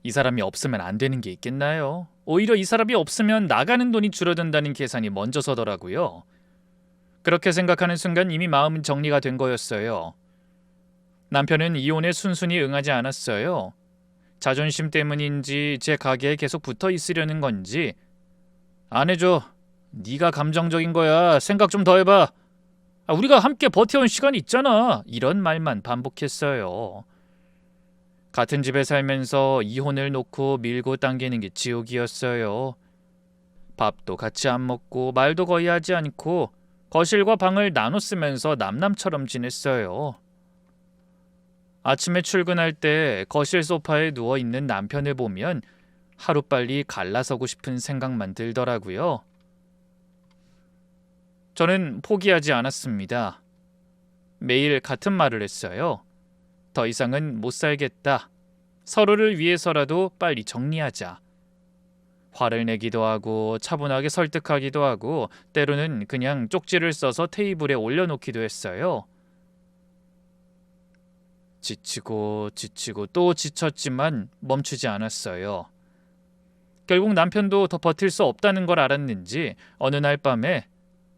Speaker 1: 이 사람이 없으면 안 되는 게 있겠나요? 오히려 이 사람이 없으면 나가는 돈이 줄어든다는 계산이 먼저 서더라고요. 그렇게 생각하는 순간 이미 마음은 정리가 된 거였어요. 남편은 이혼에 순순히 응하지 않았어요. 자존심 때문인지 제 가게에 계속 붙어 있으려는 건지 안 해줘. 네가 감정적인 거야. 생각 좀 더 해봐. 우리가 함께 버텨온 시간이 있잖아. 이런 말만 반복했어요. 같은 집에 살면서 이혼을 놓고 밀고 당기는 게 지옥이었어요. 밥도 같이 안 먹고 말도 거의 하지 않고 거실과 방을 나눠 쓰면서 남남처럼 지냈어요. 아침에 출근할 때 거실 소파에 누워 있는 남편을 보면 하루빨리 갈라서고 싶은 생각만 들더라고요. 저는 포기하지 않았습니다. 매일 같은 말을 했어요. 더 이상은 못 살겠다. 서로를 위해서라도 빨리 정리하자. 화를 내기도 하고 차분하게 설득하기도 하고 때로는 그냥 쪽지를 써서 테이블에 올려놓기도 했어요. 지치고 또 지쳤지만 멈추지 않았어요. 결국 남편도 더 버틸 수 없다는 걸 알았는지 어느 날 밤에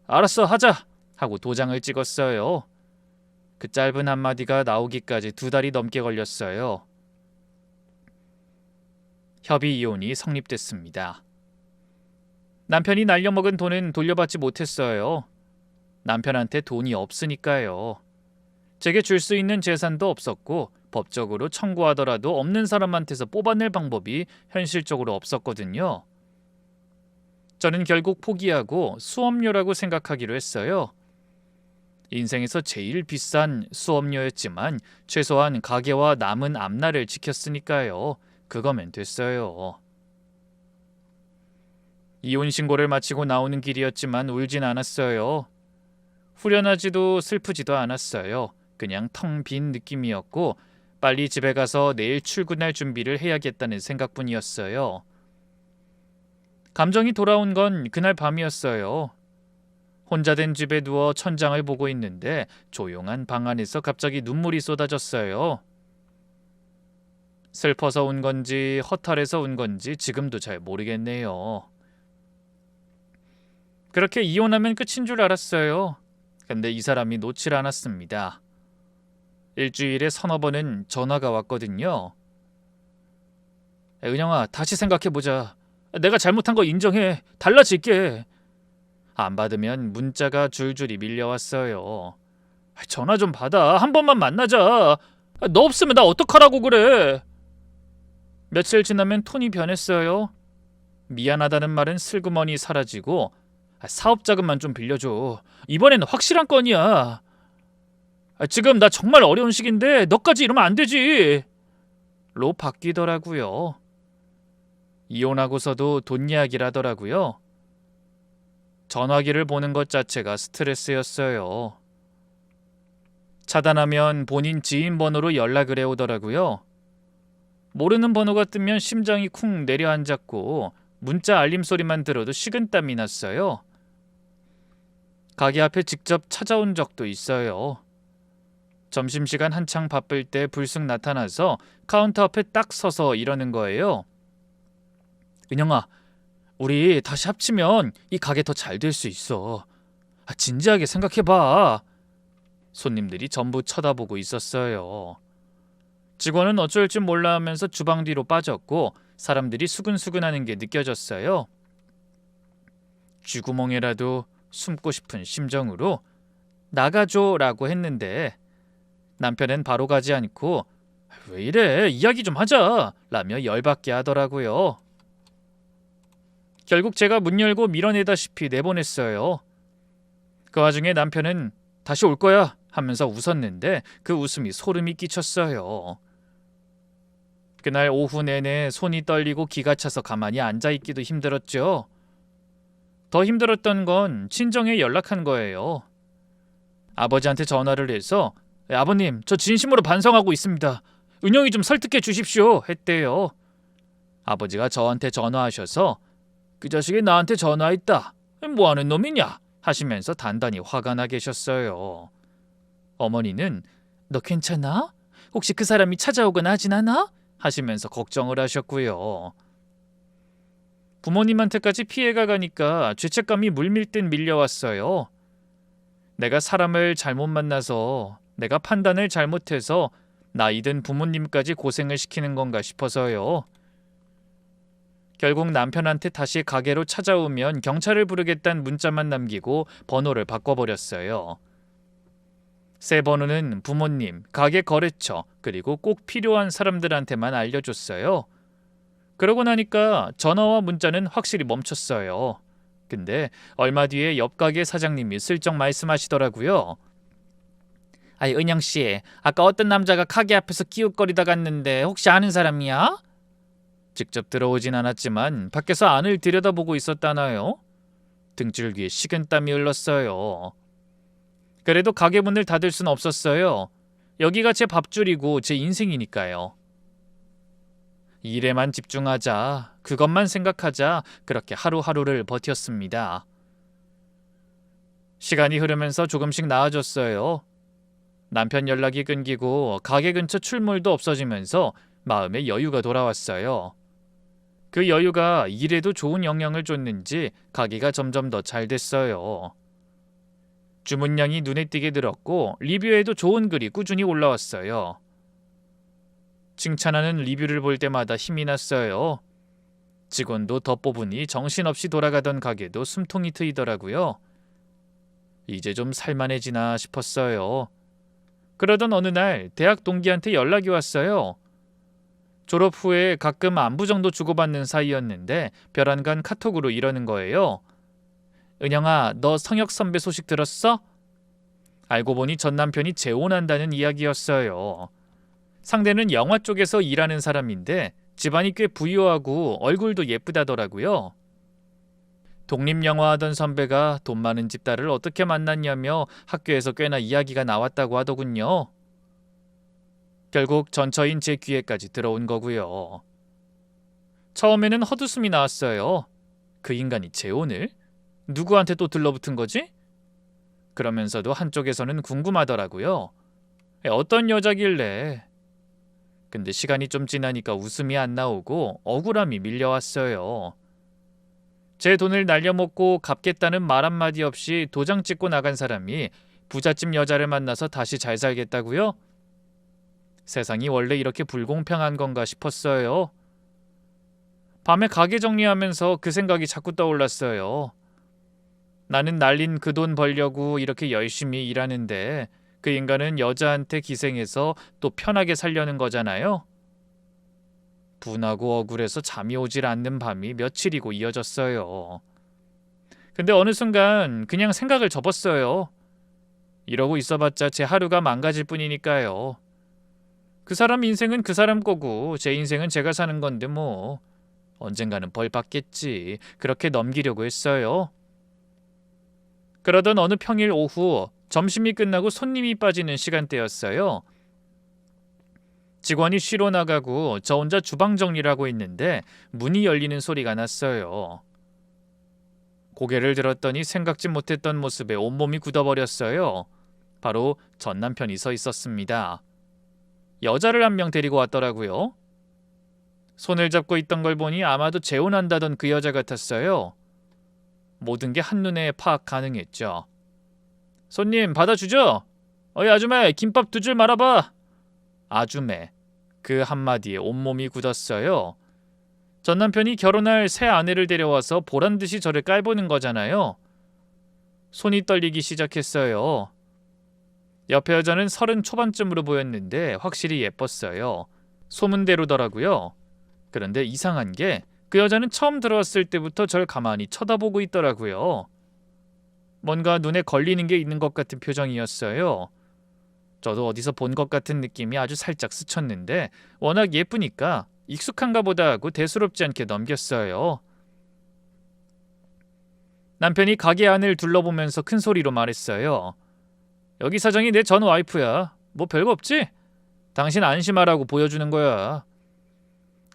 Speaker 1: 알았어 하자 하고 도장을 찍었어요. 그 짧은 한마디가 나오기까지 2달이 넘게 걸렸어요. 협의 이혼이 성립됐습니다. 남편이 날려먹은 돈은 돌려받지 못했어요. 남편한테 돈이 없으니까요. 제게 줄 수 있는 재산도 없었고 법적으로 청구하더라도 없는 사람한테서 뽑아낼 방법이 현실적으로 없었거든요. 저는 결국 포기하고 수업료라고 생각하기로 했어요. 인생에서 제일 비싼 수업료였지만 최소한 가게와 남은 앞날을 지켰으니까요. 그거면 됐어요. 이혼 신고를 마치고 나오는 길이었지만 울진 않았어요. 후련하지도 슬프지도 않았어요. 그냥 텅 빈 느낌이었고 빨리 집에 가서 내일 출근할 준비를 해야겠다는 생각뿐이었어요. 감정이 돌아온 건 그날 밤이었어요. 혼자 된 집에 누워 천장을 보고 있는데 조용한 방 안에서 갑자기 눈물이 쏟아졌어요. 슬퍼서 운 건지 허탈해서 운 건지 지금도 잘 모르겠네요. 그렇게 이혼하면 끝인 줄 알았어요. 근데 이 사람이 놓질 않았습니다. 일주일에 3-4번은 전화가 왔거든요. 은영아, 다시 생각해보자. 내가 잘못한 거 인정해. 달라질게. 안 받으면 문자가 줄줄이 밀려왔어요. 전화 좀 받아. 한 번만 만나자. 너 없으면 나 어떡하라고 그래. 며칠 지나면 톤이 변했어요. 미안하다는 말은 슬그머니 사라지고 사업 자금만 좀 빌려줘. 이번엔 확실한 건이야. 지금 나 정말 어려운 시기인데 너까지 이러면 안 되지. 로 바뀌더라고요. 이혼하고서도 돈 이야기를 하더라고요. 전화기를 보는 것 자체가 스트레스였어요. 차단하면 본인 지인 번호로 연락을 해오더라고요. 모르는 번호가 뜨면 심장이 쿵 내려앉았고 문자 알림 소리만 들어도 식은땀이 났어요. 가게 앞에 직접 찾아온 적도 있어요. 점심시간 한창 바쁠 때 불쑥 나타나서 카운터 앞에 딱 서서 이러는 거예요. 은영아, 우리 다시 합치면 이 가게 더 잘 될 수 있어. 진지하게 생각해봐. 손님들이 전부 쳐다보고 있었어요. 직원은 어쩔 줄 몰라 하면서 주방 뒤로 빠졌고 사람들이 수근수근하는 게 느껴졌어요. 쥐구멍에라도 숨고 싶은 심정으로 나가줘라고 했는데 남편은 바로 가지 않고 왜 이래, 이야기 좀 하자 라며 열받게 하더라고요. 결국 제가 문 열고 밀어내다시피 내보냈어요. 그 와중에 남편은 다시 올 거야. 하면서 웃었는데 그 웃음이 소름이 끼쳤어요. 그날 오후 내내 손이 떨리고 기가 차서 가만히 앉아있기도 힘들었죠. 더 힘들었던 건 친정에 연락한 거예요. 아버지한테 전화를 해서 아버님, 저 진심으로 반성하고 있습니다. 은영이 좀 설득해 주십시오 했대요. 아버지가 저한테 전화하셔서 그 자식이 나한테 전화했다. 뭐하는 놈이냐 하시면서 단단히 화가 나 계셨어요. 어머니는 너 괜찮아? 혹시 그 사람이 찾아오거나 하진 않아? 하시면서 걱정을 하셨고요. 부모님한테까지 피해가 가니까 죄책감이 물밀듯 밀려왔어요. 내가 사람을 잘못 만나서, 내가 판단을 잘못해서 나이든 부모님까지 고생을 시키는 건가 싶어서요. 결국 남편한테 다시 가게로 찾아오면 경찰을 부르겠다는 문자만 남기고 번호를 바꿔버렸어요. 새 번호는 부모님, 가게 거래처, 그리고 꼭 필요한 사람들한테만 알려줬어요. 그러고 나니까 전화와 문자는 확실히 멈췄어요. 근데 얼마 뒤에 옆 가게 사장님이 슬쩍 말씀하시더라고요. 아이 은영씨, 아까 어떤 남자가 가게 앞에서 기웃거리다 갔는데 혹시 아는 사람이야? 직접 들어오진 않았지만 밖에서 안을 들여다보고 있었다나요? 등줄기에 식은땀이 흘렀어요. 그래도 가게 문을 닫을 순 없었어요. 여기가 제 밥줄이고 제 인생이니까요. 일에만 집중하자, 그것만 생각하자, 그렇게 하루하루를 버텼습니다. 시간이 흐르면서 조금씩 나아졌어요. 남편 연락이 끊기고 가게 근처 출몰도 없어지면서 마음에 여유가 돌아왔어요. 그 여유가 일에도 좋은 영향을 줬는지 가게가 점점 더 잘 됐어요. 주문량이 눈에 띄게 늘었고 리뷰에도 좋은 글이 꾸준히 올라왔어요. 칭찬하는 리뷰를 볼 때마다 힘이 났어요. 직원도 더 뽑으니 정신없이 돌아가던 가게도 숨통이 트이더라고요. 이제 좀 살만해지나 싶었어요. 그러던 어느 날 대학 동기한테 연락이 왔어요. 졸업 후에 가끔 안부 정도 주고받는 사이였는데 별안간 카톡으로 이러는 거예요. 은영아, 너 성혁 선배 소식 들었어? 알고 보니 전 남편이 재혼한다는 이야기였어요. 상대는 영화 쪽에서 일하는 사람인데 집안이 꽤 부유하고 얼굴도 예쁘다더라고요. 독립영화 하던 선배가 돈 많은 집딸을 어떻게 만났냐며 학교에서 꽤나 이야기가 나왔다고 하더군요. 결국 전처인 제 귀에까지 들어온 거고요. 처음에는 헛웃음이 나왔어요. 그 인간이 재혼을? 누구한테 또 들러붙은 거지? 그러면서도 한쪽에서는 궁금하더라고요. 어떤 여자길래? 근데 시간이 좀 지나니까 웃음이 안 나오고 억울함이 밀려왔어요. 제 돈을 날려먹고 갚겠다는 말 한마디 없이 도장 찍고 나간 사람이 부잣집 여자를 만나서 다시 잘 살겠다고요? 세상이 원래 이렇게 불공평한 건가 싶었어요. 밤에 가게 정리하면서 그 생각이 자꾸 떠올랐어요. 나는 날린 그 돈 벌려고 이렇게 열심히 일하는데 그 인간은 여자한테 기생해서 또 편하게 살려는 거잖아요. 분하고 억울해서 잠이 오질 않는 밤이 며칠이고 이어졌어요. 근데 어느 순간 그냥 생각을 접었어요. 이러고 있어봤자 제 하루가 망가질 뿐이니까요. 그 사람 인생은 그 사람 거고 제 인생은 제가 사는 건데 뭐 언젠가는 벌 받겠지. 그렇게 넘기려고 했어요. 그러던 어느 평일 오후 점심이 끝나고 손님이 빠지는 시간대였어요. 직원이 쉬러 나가고 저 혼자 주방 정리를 하고 있는데 문이 열리는 소리가 났어요. 고개를 들었더니 생각지 못했던 모습에 온몸이 굳어버렸어요. 바로 전 남편이 서 있었습니다. 여자를 한 명 데리고 왔더라고요. 손을 잡고 있던 걸 보니 아마도 재혼한다던 그 여자 같았어요. 모든 게 한눈에 파악 가능했죠. 손님 받아주죠? 어이 아줌마 김밥 2줄 말아봐. 아줌매. 그 한마디에 온몸이 굳었어요. 전 남편이 결혼할 새 아내를 데려와서 보란듯이 저를 깔보는 거잖아요. 손이 떨리기 시작했어요. 옆에 여자는 30 초반쯤으로 보였는데 확실히 예뻤어요. 소문대로더라고요. 그런데 이상한 게 그 여자는 처음 들어왔을 때부터 절 가만히 쳐다보고 있더라고요. 뭔가 눈에 걸리는 게 있는 것 같은 표정이었어요. 저도 어디서 본 것 같은 느낌이 아주 살짝 스쳤는데 워낙 예쁘니까 익숙한가 보다 하고 대수롭지 않게 넘겼어요. 남편이 가게 안을 둘러보면서 큰 소리로 말했어요. 여기 사장이 내 전 와이프야. 뭐 별거 없지? 당신 안심하라고 보여주는 거야.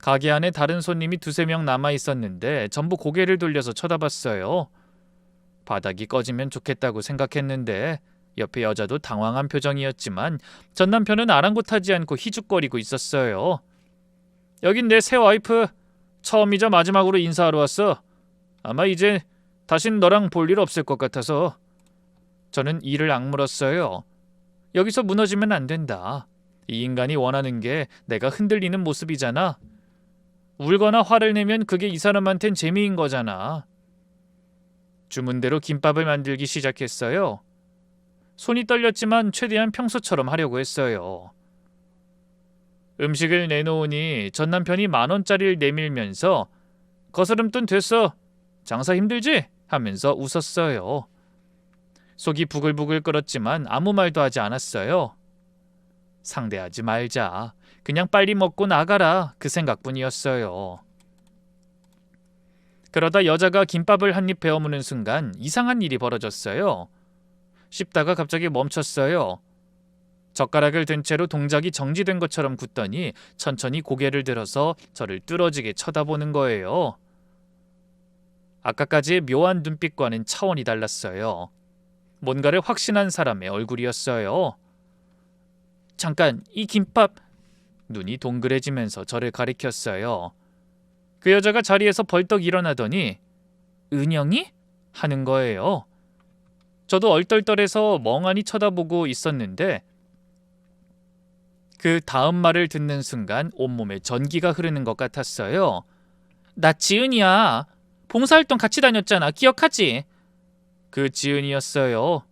Speaker 1: 가게 안에 다른 손님이 두세 명 남아 있었는데 전부 고개를 돌려서 쳐다봤어요. 바닥이 꺼지면 좋겠다고 생각했는데 옆에 여자도 당황한 표정이었지만 전 남편은 아랑곳하지 않고 희죽거리고 있었어요. 여긴 내 새 와이프. 처음이자 마지막으로 인사하러 왔어. 아마 이제 다신 너랑 볼 일 없을 것 같아서. 저는 이를 악물었어요. 여기서 무너지면 안 된다. 이 인간이 원하는 게 내가 흔들리는 모습이잖아. 울거나 화를 내면 그게 이 사람한텐 재미인 거잖아. 주문대로 김밥을 만들기 시작했어요. 손이 떨렸지만 최대한 평소처럼 하려고 했어요. 음식을 내놓으니 전 남편이 10,000원짜리를 내밀면서 거스름돈 됐어. 장사 힘들지? 하면서 웃었어요. 속이 부글부글 끓었지만 아무 말도 하지 않았어요. 상대하지 말자. 그냥 빨리 먹고 나가라. 그 생각뿐이었어요. 그러다 여자가 김밥을 한 입 베어무는 순간 이상한 일이 벌어졌어요. 씹다가 갑자기 멈췄어요. 젓가락을 든 채로 동작이 정지된 것처럼 굳더니 천천히 고개를 들어서 저를 뚫어지게 쳐다보는 거예요. 아까까지의 묘한 눈빛과는 차원이 달랐어요. 뭔가를 확신한 사람의 얼굴이었어요. 잠깐, 이 김밥... 눈이 동그래지면서 저를 가리켰어요. 그 여자가 자리에서 벌떡 일어나더니 은영이? 하는 거예요. 저도 얼떨떨해서 멍하니 쳐다보고 있었는데 그 다음 말을 듣는 순간 온몸에 전기가 흐르는 것 같았어요. 나 지은이야. 봉사활동 같이 다녔잖아. 기억하지? 그 지은이었어요.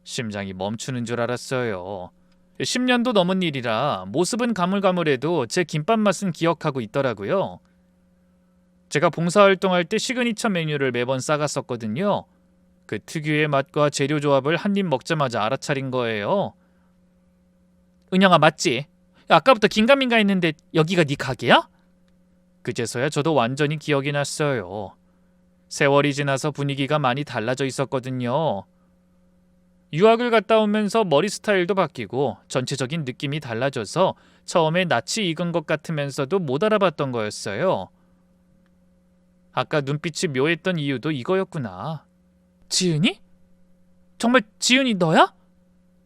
Speaker 1: 심장이 멈추는 줄 알았어요. 10년도 넘은 일이라 모습은 가물가물해도 제 김밥 맛은 기억하고 있더라고요. 제가 봉사활동할 때 시그니처 메뉴를 매번 싸갔었거든요. 그 특유의 맛과 재료 조합을 한 입 먹자마자 알아차린 거예요. 은영아 맞지? 아까부터 긴가민가 했는데 여기가 네 가게야? 그제서야 저도 완전히 기억이 났어요. 세월이 지나서 분위기가 많이 달라져 있었거든요. 유학을 갔다 오면서 머리 스타일도 바뀌고 전체적인 느낌이 달라져서 처음에 낯이 익은 것 같으면서도 못 알아봤던 거였어요. 아까 눈빛이 묘했던 이유도 이거였구나. 지은이? 정말 지은이 너야?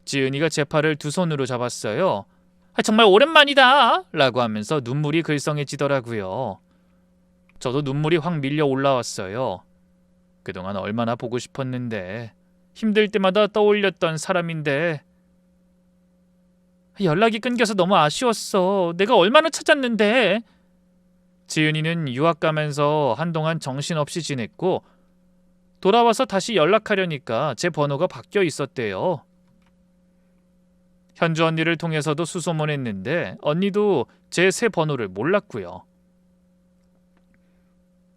Speaker 1: 지은이가 제 팔을 두 손으로 잡았어요. 정말 오랜만이다 라고 하면서 눈물이 글썽해지더라고요. 저도 눈물이 확 밀려 올라왔어요. 그동안 얼마나 보고 싶었는데 힘들 때마다 떠올렸던 사람인데 연락이 끊겨서 너무 아쉬웠어. 내가 얼마나 찾았는데. 지은이는 유학 가면서 한동안 정신없이 지냈고 돌아와서 다시 연락하려니까 제 번호가 바뀌어 있었대요. 현주 언니를 통해서도 수소문했는데 언니도 제 새 번호를 몰랐고요.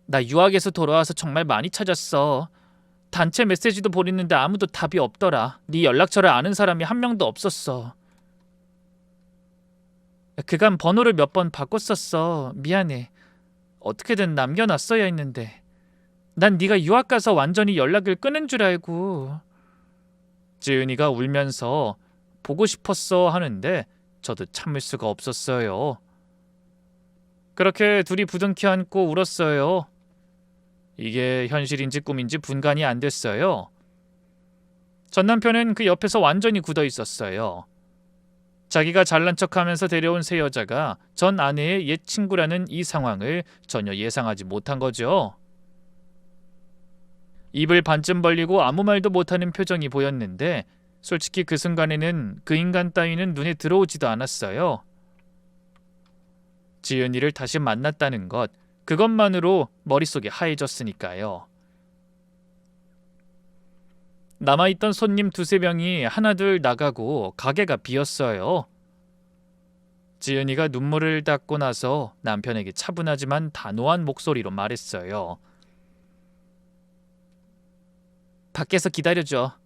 Speaker 1: 나 유학에서 돌아와서 정말 많이 찾았어. 단체 메시지도 보냈는데 아무도 답이 없더라. 네 연락처를 아는 사람이 한 명도 없었어. 그간 번호를 몇 번 바꿨었어. 미안해. 어떻게든 남겨놨어야 했는데. 난 네가 유학 가서 완전히 연락을 끊은 줄 알고. 지은이가 울면서 보고 싶었어 하는데 저도 참을 수가 없었어요. 그렇게 둘이 부둥켜 안고 울었어요. 이게 현실인지 꿈인지 분간이 안 됐어요. 전 남편은 그 옆에서 완전히 굳어 있었어요. 자기가 잘난 척하면서 데려온 새 여자가 전 아내의 옛 친구라는 이 상황을 전혀 예상하지 못한 거죠. 입을 반쯤 벌리고 아무 말도 못하는 표정이 보였는데 솔직히 그 순간에는 그 인간 따위는 눈에 들어오지도 않았어요. 지은이를 다시 만났다는 것, 그것만으로 머릿속이 하얘졌으니까요. 남아있던 손님 두세 명이 하나둘 나가고 가게가 비었어요. 지은이가 눈물을 닦고 나서 남편에게 차분하지만 단호한 목소리로 말했어요. 밖에서 기다려줘.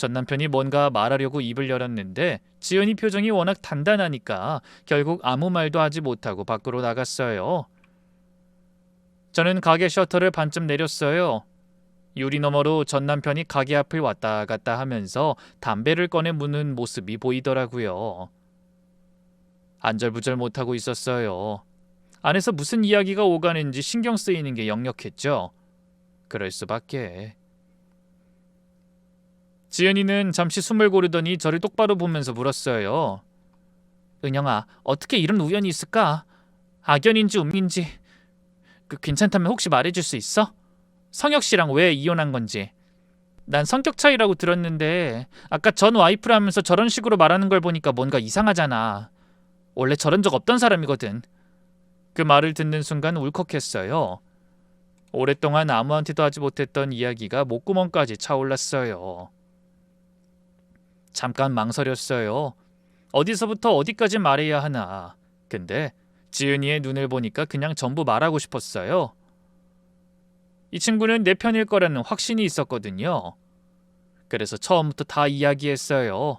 Speaker 1: 전 남편이 뭔가 말하려고 입을 열었는데 지은이 표정이 워낙 단단하니까 결국 아무 말도 하지 못하고 밖으로 나갔어요. 저는 가게 셔터를 반쯤 내렸어요. 유리 너머로 전 남편이 가게 앞을 왔다 갔다 하면서 담배를 꺼내 무는 모습이 보이더라고요. 안절부절 못하고 있었어요. 안에서 무슨 이야기가 오가는지 신경 쓰이는 게 역력했죠. 그럴 수밖에. 지은이는 잠시 숨을 고르더니 저를 똑바로 보면서 물었어요. 은영아, 어떻게 이런 우연이 있을까? 악연인지 운인지. 괜찮다면 혹시 말해줄 수 있어? 성혁 씨랑 왜 이혼한 건지. 난 성격 차이라고 들었는데 아까 전 와이프라면서 저런 식으로 말하는 걸 보니까 뭔가 이상하잖아. 원래 저런 적 없던 사람이거든. 그 말을 듣는 순간 울컥했어요. 오랫동안 아무한테도 하지 못했던 이야기가 목구멍까지 차올랐어요. 잠깐 망설였어요. 어디서부터 어디까지 말해야 하나. 근데 지은이의 눈을 보니까 그냥 전부 말하고 싶었어요. 이 친구는 내 편일 거라는 확신이 있었거든요. 그래서 처음부터 다 이야기했어요.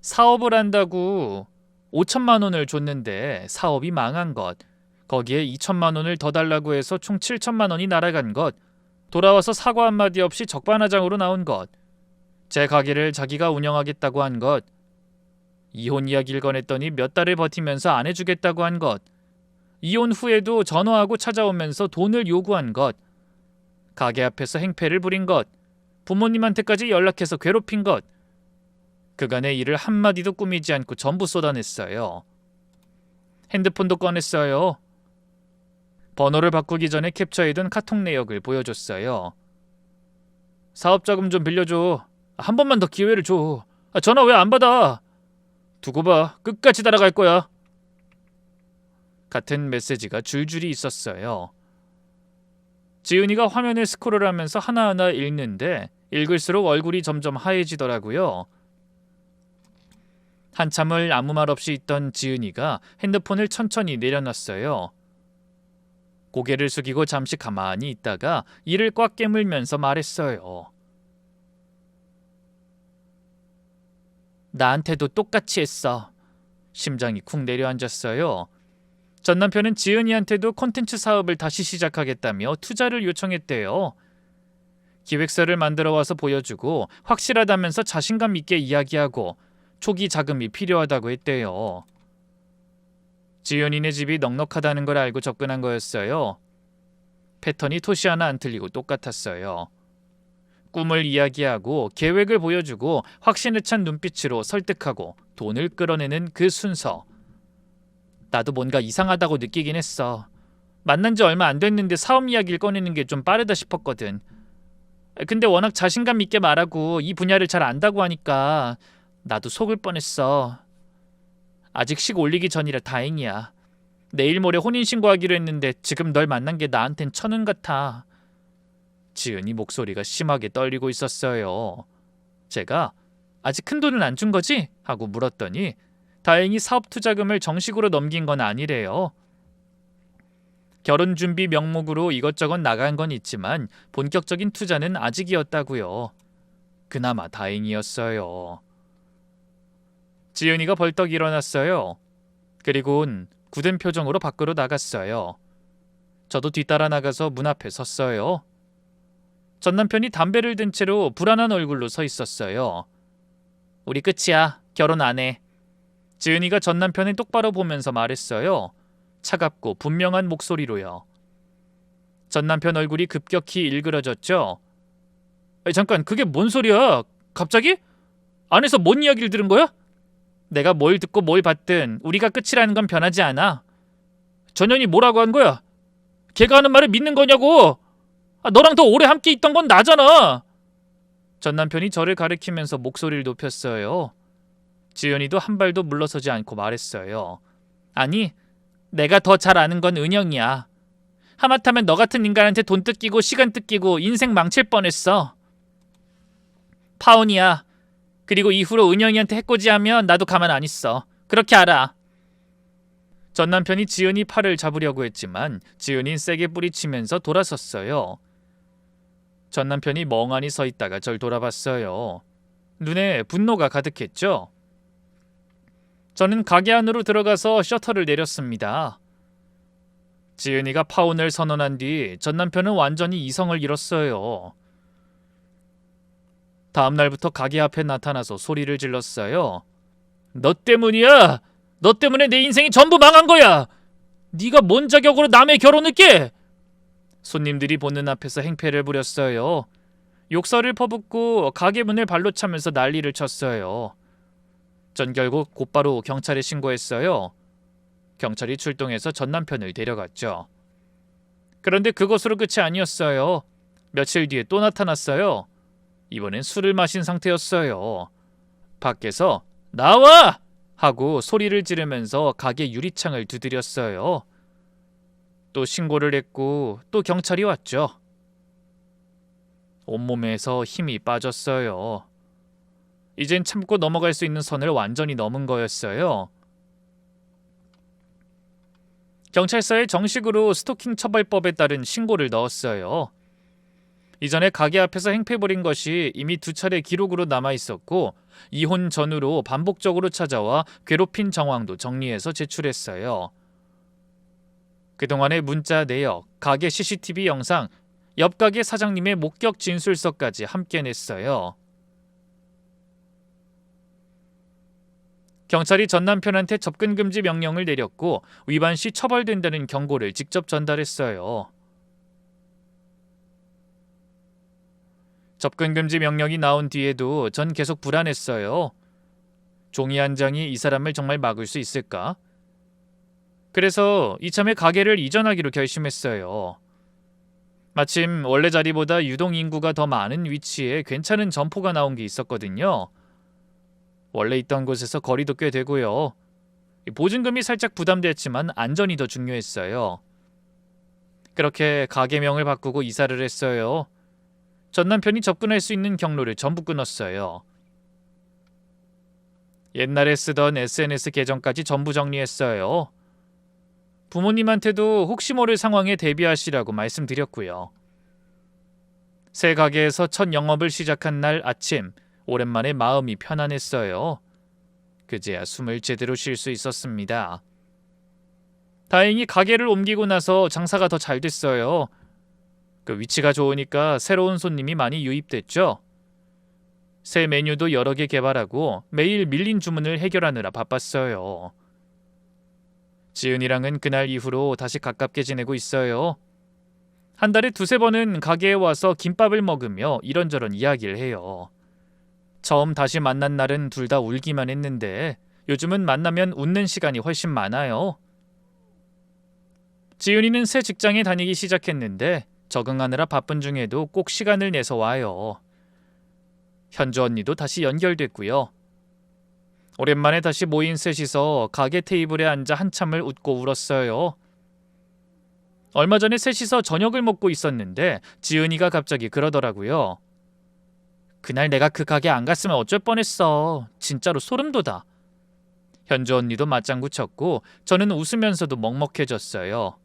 Speaker 1: 사업을 한다고 5천만 원을 줬는데 사업이 망한 것, 거기에 2천만 원을 더 달라고 해서 총 7천만 원이 날아간 것, 돌아와서 사과 한마디 없이 적반하장으로 나온 것, 제 가게를 자기가 운영하겠다고 한 것, 이혼 이야기를 꺼냈더니 몇 달을 버티면서 안 해주겠다고 한 것, 이혼 후에도 전화하고 찾아오면서 돈을 요구한 것, 가게 앞에서 행패를 부린 것, 부모님한테까지 연락해서 괴롭힌 것, 그간의 일을 한마디도 꾸미지 않고 전부 쏟아냈어요. 핸드폰도 꺼냈어요. 번호를 바꾸기 전에 캡처해둔 카톡 내역을 보여줬어요. 사업자금 좀 빌려줘. 한 번만 더 기회를 줘. 전화 왜 안 받아? 두고 봐. 끝까지 따라갈 거야. 같은 메시지가 줄줄이 있었어요. 지은이가 화면을 스크롤하면서 하나하나 읽는데 읽을수록 얼굴이 점점 하얘지더라고요. 한참을 아무 말 없이 있던 지은이가 핸드폰을 천천히 내려놨어요. 고개를 숙이고 잠시 가만히 있다가 이를 꽉 깨물면서 말했어요. 나한테도 똑같이 했어. 심장이 쿵 내려앉았어요. 전 남편은 지은이한테도 콘텐츠 사업을 다시 시작하겠다며 투자를 요청했대요. 기획서를 만들어 와서 보여주고 확실하다면서 자신감 있게 이야기하고 초기 자금이 필요하다고 했대요. 지은이네 집이 넉넉하다는 걸 알고 접근한 거였어요. 패턴이 토시 하나 안 틀리고 똑같았어요. 꿈을 이야기하고 계획을 보여주고 확신에 찬 눈빛으로 설득하고 돈을 끌어내는 그 순서. 나도 뭔가 이상하다고 느끼긴 했어. 만난 지 얼마 안 됐는데 사업 이야기를 꺼내는 게 좀 빠르다 싶었거든. 근데 워낙 자신감 있게 말하고 이 분야를 잘 안다고 하니까 나도 속을 뻔했어. 아직 식 올리기 전이라 다행이야. 내일 모레 혼인신고하기로 했는데 지금 널 만난 게 나한텐 천운 같아. 지은이 목소리가 심하게 떨리고 있었어요. 제가 아직 큰 돈은 안 준 거지? 하고 물었더니 다행히 사업 투자금을 정식으로 넘긴 건 아니래요. 결혼 준비 명목으로 이것저것 나간 건 있지만 본격적인 투자는 아직이었다고요. 그나마 다행이었어요. 지은이가 벌떡 일어났어요. 그리고는 굳은 표정으로 밖으로 나갔어요. 저도 뒤따라 나가서 문 앞에 섰어요. 전 남편이 담배를 든 채로 불안한 얼굴로 서 있었어요. 우리 끝이야. 결혼 안 해. 지은이가 전 남편을 똑바로 보면서 말했어요. 차갑고 분명한 목소리로요. 전 남편 얼굴이 급격히 일그러졌죠. 잠깐, 그게 뭔 소리야? 갑자기? 안에서 뭔 이야기를 들은 거야? 내가 뭘 듣고 뭘 봤든 우리가 끝이라는 건 변하지 않아. 전현이 뭐라고 한 거야? 걔가 하는 말을 믿는 거냐고? 너랑 더 오래 함께 있던 건 나잖아. 전 남편이 저를 가리키면서 목소리를 높였어요. 지은이도 한 발도 물러서지 않고 말했어요. 아니, 내가 더 잘 아는 건 은영이야. 하마터면 너 같은 인간한테 돈 뜯기고 시간 뜯기고 인생 망칠 뻔했어. 파혼이야. 그리고 이후로 은영이한테 해코지하면 나도 가만 안 있어. 그렇게 알아. 전 남편이 지은이 팔을 잡으려고 했지만 지은이는 세게 뿌리치면서 돌아섰어요. 전 남편이 멍하니 서 있다가 절 돌아봤어요. 눈에 분노가 가득했죠. 저는 가게 안으로 들어가서 셔터를 내렸습니다. 지은이가 파혼을 선언한 뒤 전 남편은 완전히 이성을 잃었어요. 다음 날부터 가게 앞에 나타나서 소리를 질렀어요. 너 때문이야! 너 때문에 내 인생이 전부 망한 거야! 네가 뭔 자격으로 남의 결혼을 깨! 손님들이 보는 앞에서 행패를 부렸어요. 욕설을 퍼붓고 가게 문을 발로 차면서 난리를 쳤어요. 전 결국 곧바로 경찰에 신고했어요. 경찰이 출동해서 전 남편을 데려갔죠. 그런데 그것으로 끝이 아니었어요. 며칠 뒤에 또 나타났어요. 이번엔 술을 마신 상태였어요. 밖에서 나와! 하고 소리를 지르면서 가게 유리창을 두드렸어요. 또 신고를 했고 또 경찰이 왔죠. 온몸에서 힘이 빠졌어요. 이젠 참고 넘어갈 수 있는 선을 완전히 넘은 거였어요. 경찰서에 정식으로 스토킹 처벌법에 따른 신고를 넣었어요. 이전에 가게 앞에서 행패 부린 것이 이미 2차례 기록으로 남아 있었고 이혼 전후로 반복적으로 찾아와 괴롭힌 정황도 정리해서 제출했어요. 그동안의 문자 내역, 가게 CCTV 영상, 옆 가게 사장님의 목격 진술서까지 함께 냈어요. 경찰이 전 남편한테 접근 금지 명령을 내렸고 위반 시 처벌된다는 경고를 직접 전달했어요. 접근 금지 명령이 나온 뒤에도 전 계속 불안했어요. 종이 한 장이 이 사람을 정말 막을 수 있을까? 그래서 이참에 가게를 이전하기로 결심했어요. 마침 원래 자리보다 유동 인구가 더 많은 위치에 괜찮은 점포가 나온 게 있었거든요. 원래 있던 곳에서 거리도 꽤 되고요. 보증금이 살짝 부담됐지만 안전이 더 중요했어요. 그렇게 가게명을 바꾸고 이사를 했어요. 전 남편이 접근할 수 있는 경로를 전부 끊었어요. 옛날에 쓰던 SNS 계정까지 전부 정리했어요. 부모님한테도 혹시 모를 상황에 대비하시라고 말씀드렸고요. 새 가게에서 첫 영업을 시작한 날 아침, 오랜만에 마음이 편안했어요. 그제야 숨을 제대로 쉴 수 있었습니다. 다행히 가게를 옮기고 나서 장사가 더 잘 됐어요. 그 위치가 좋으니까 새로운 손님이 많이 유입됐죠. 새 메뉴도 여러 개 개발하고 매일 밀린 주문을 해결하느라 바빴어요. 지은이랑은 그날 이후로 다시 가깝게 지내고 있어요. 한 달에 2-3번은 가게에 와서 김밥을 먹으며 이런저런 이야기를 해요. 처음 다시 만난 날은 둘 다 울기만 했는데 요즘은 만나면 웃는 시간이 훨씬 많아요. 지은이는 새 직장에 다니기 시작했는데 적응하느라 바쁜 중에도 꼭 시간을 내서 와요. 현주 언니도 다시 연결됐고요. 오랜만에 다시 모인 셋이서 가게 테이블에 앉아 한참을 웃고 울었어요. 얼마 전에 셋이서 저녁을 먹고 있었는데 지은이가 갑자기 그러더라고요. 그날 내가 그 가게 안 갔으면 어쩔 뻔했어. 진짜로 소름 돋아. 현주 언니도 맞장구 쳤고 저는 웃으면서도 먹먹해졌어요.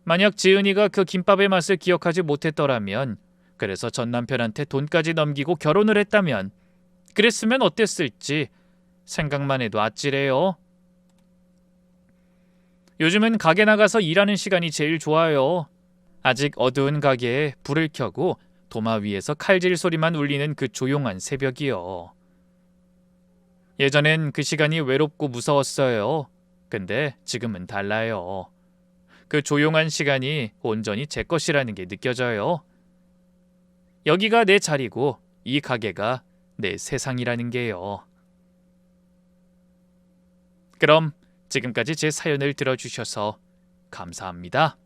Speaker 1: 만약 지은이가 그 김밥의 맛을 기억하지 못했더라면, 그래서 전 남편한테 돈까지 넘기고 결혼을 했다면, 그랬으면 어땠을지 생각만 해도 아찔해요. 요즘은 가게 나가서 일하는 시간이 제일 좋아요. 아직 어두운 가게에 불을 켜고 도마 위에서 칼질 소리만 울리는 그 조용한 새벽이요. 예전엔 그 시간이 외롭고 무서웠어요. 근데 지금은 달라요. 그 조용한 시간이 온전히 제 것이라는 게 느껴져요. 여기가 내 자리고 이 가게가 내 세상이라는 게요. 그럼 지금까지 제 사연을 들어주셔서 감사합니다.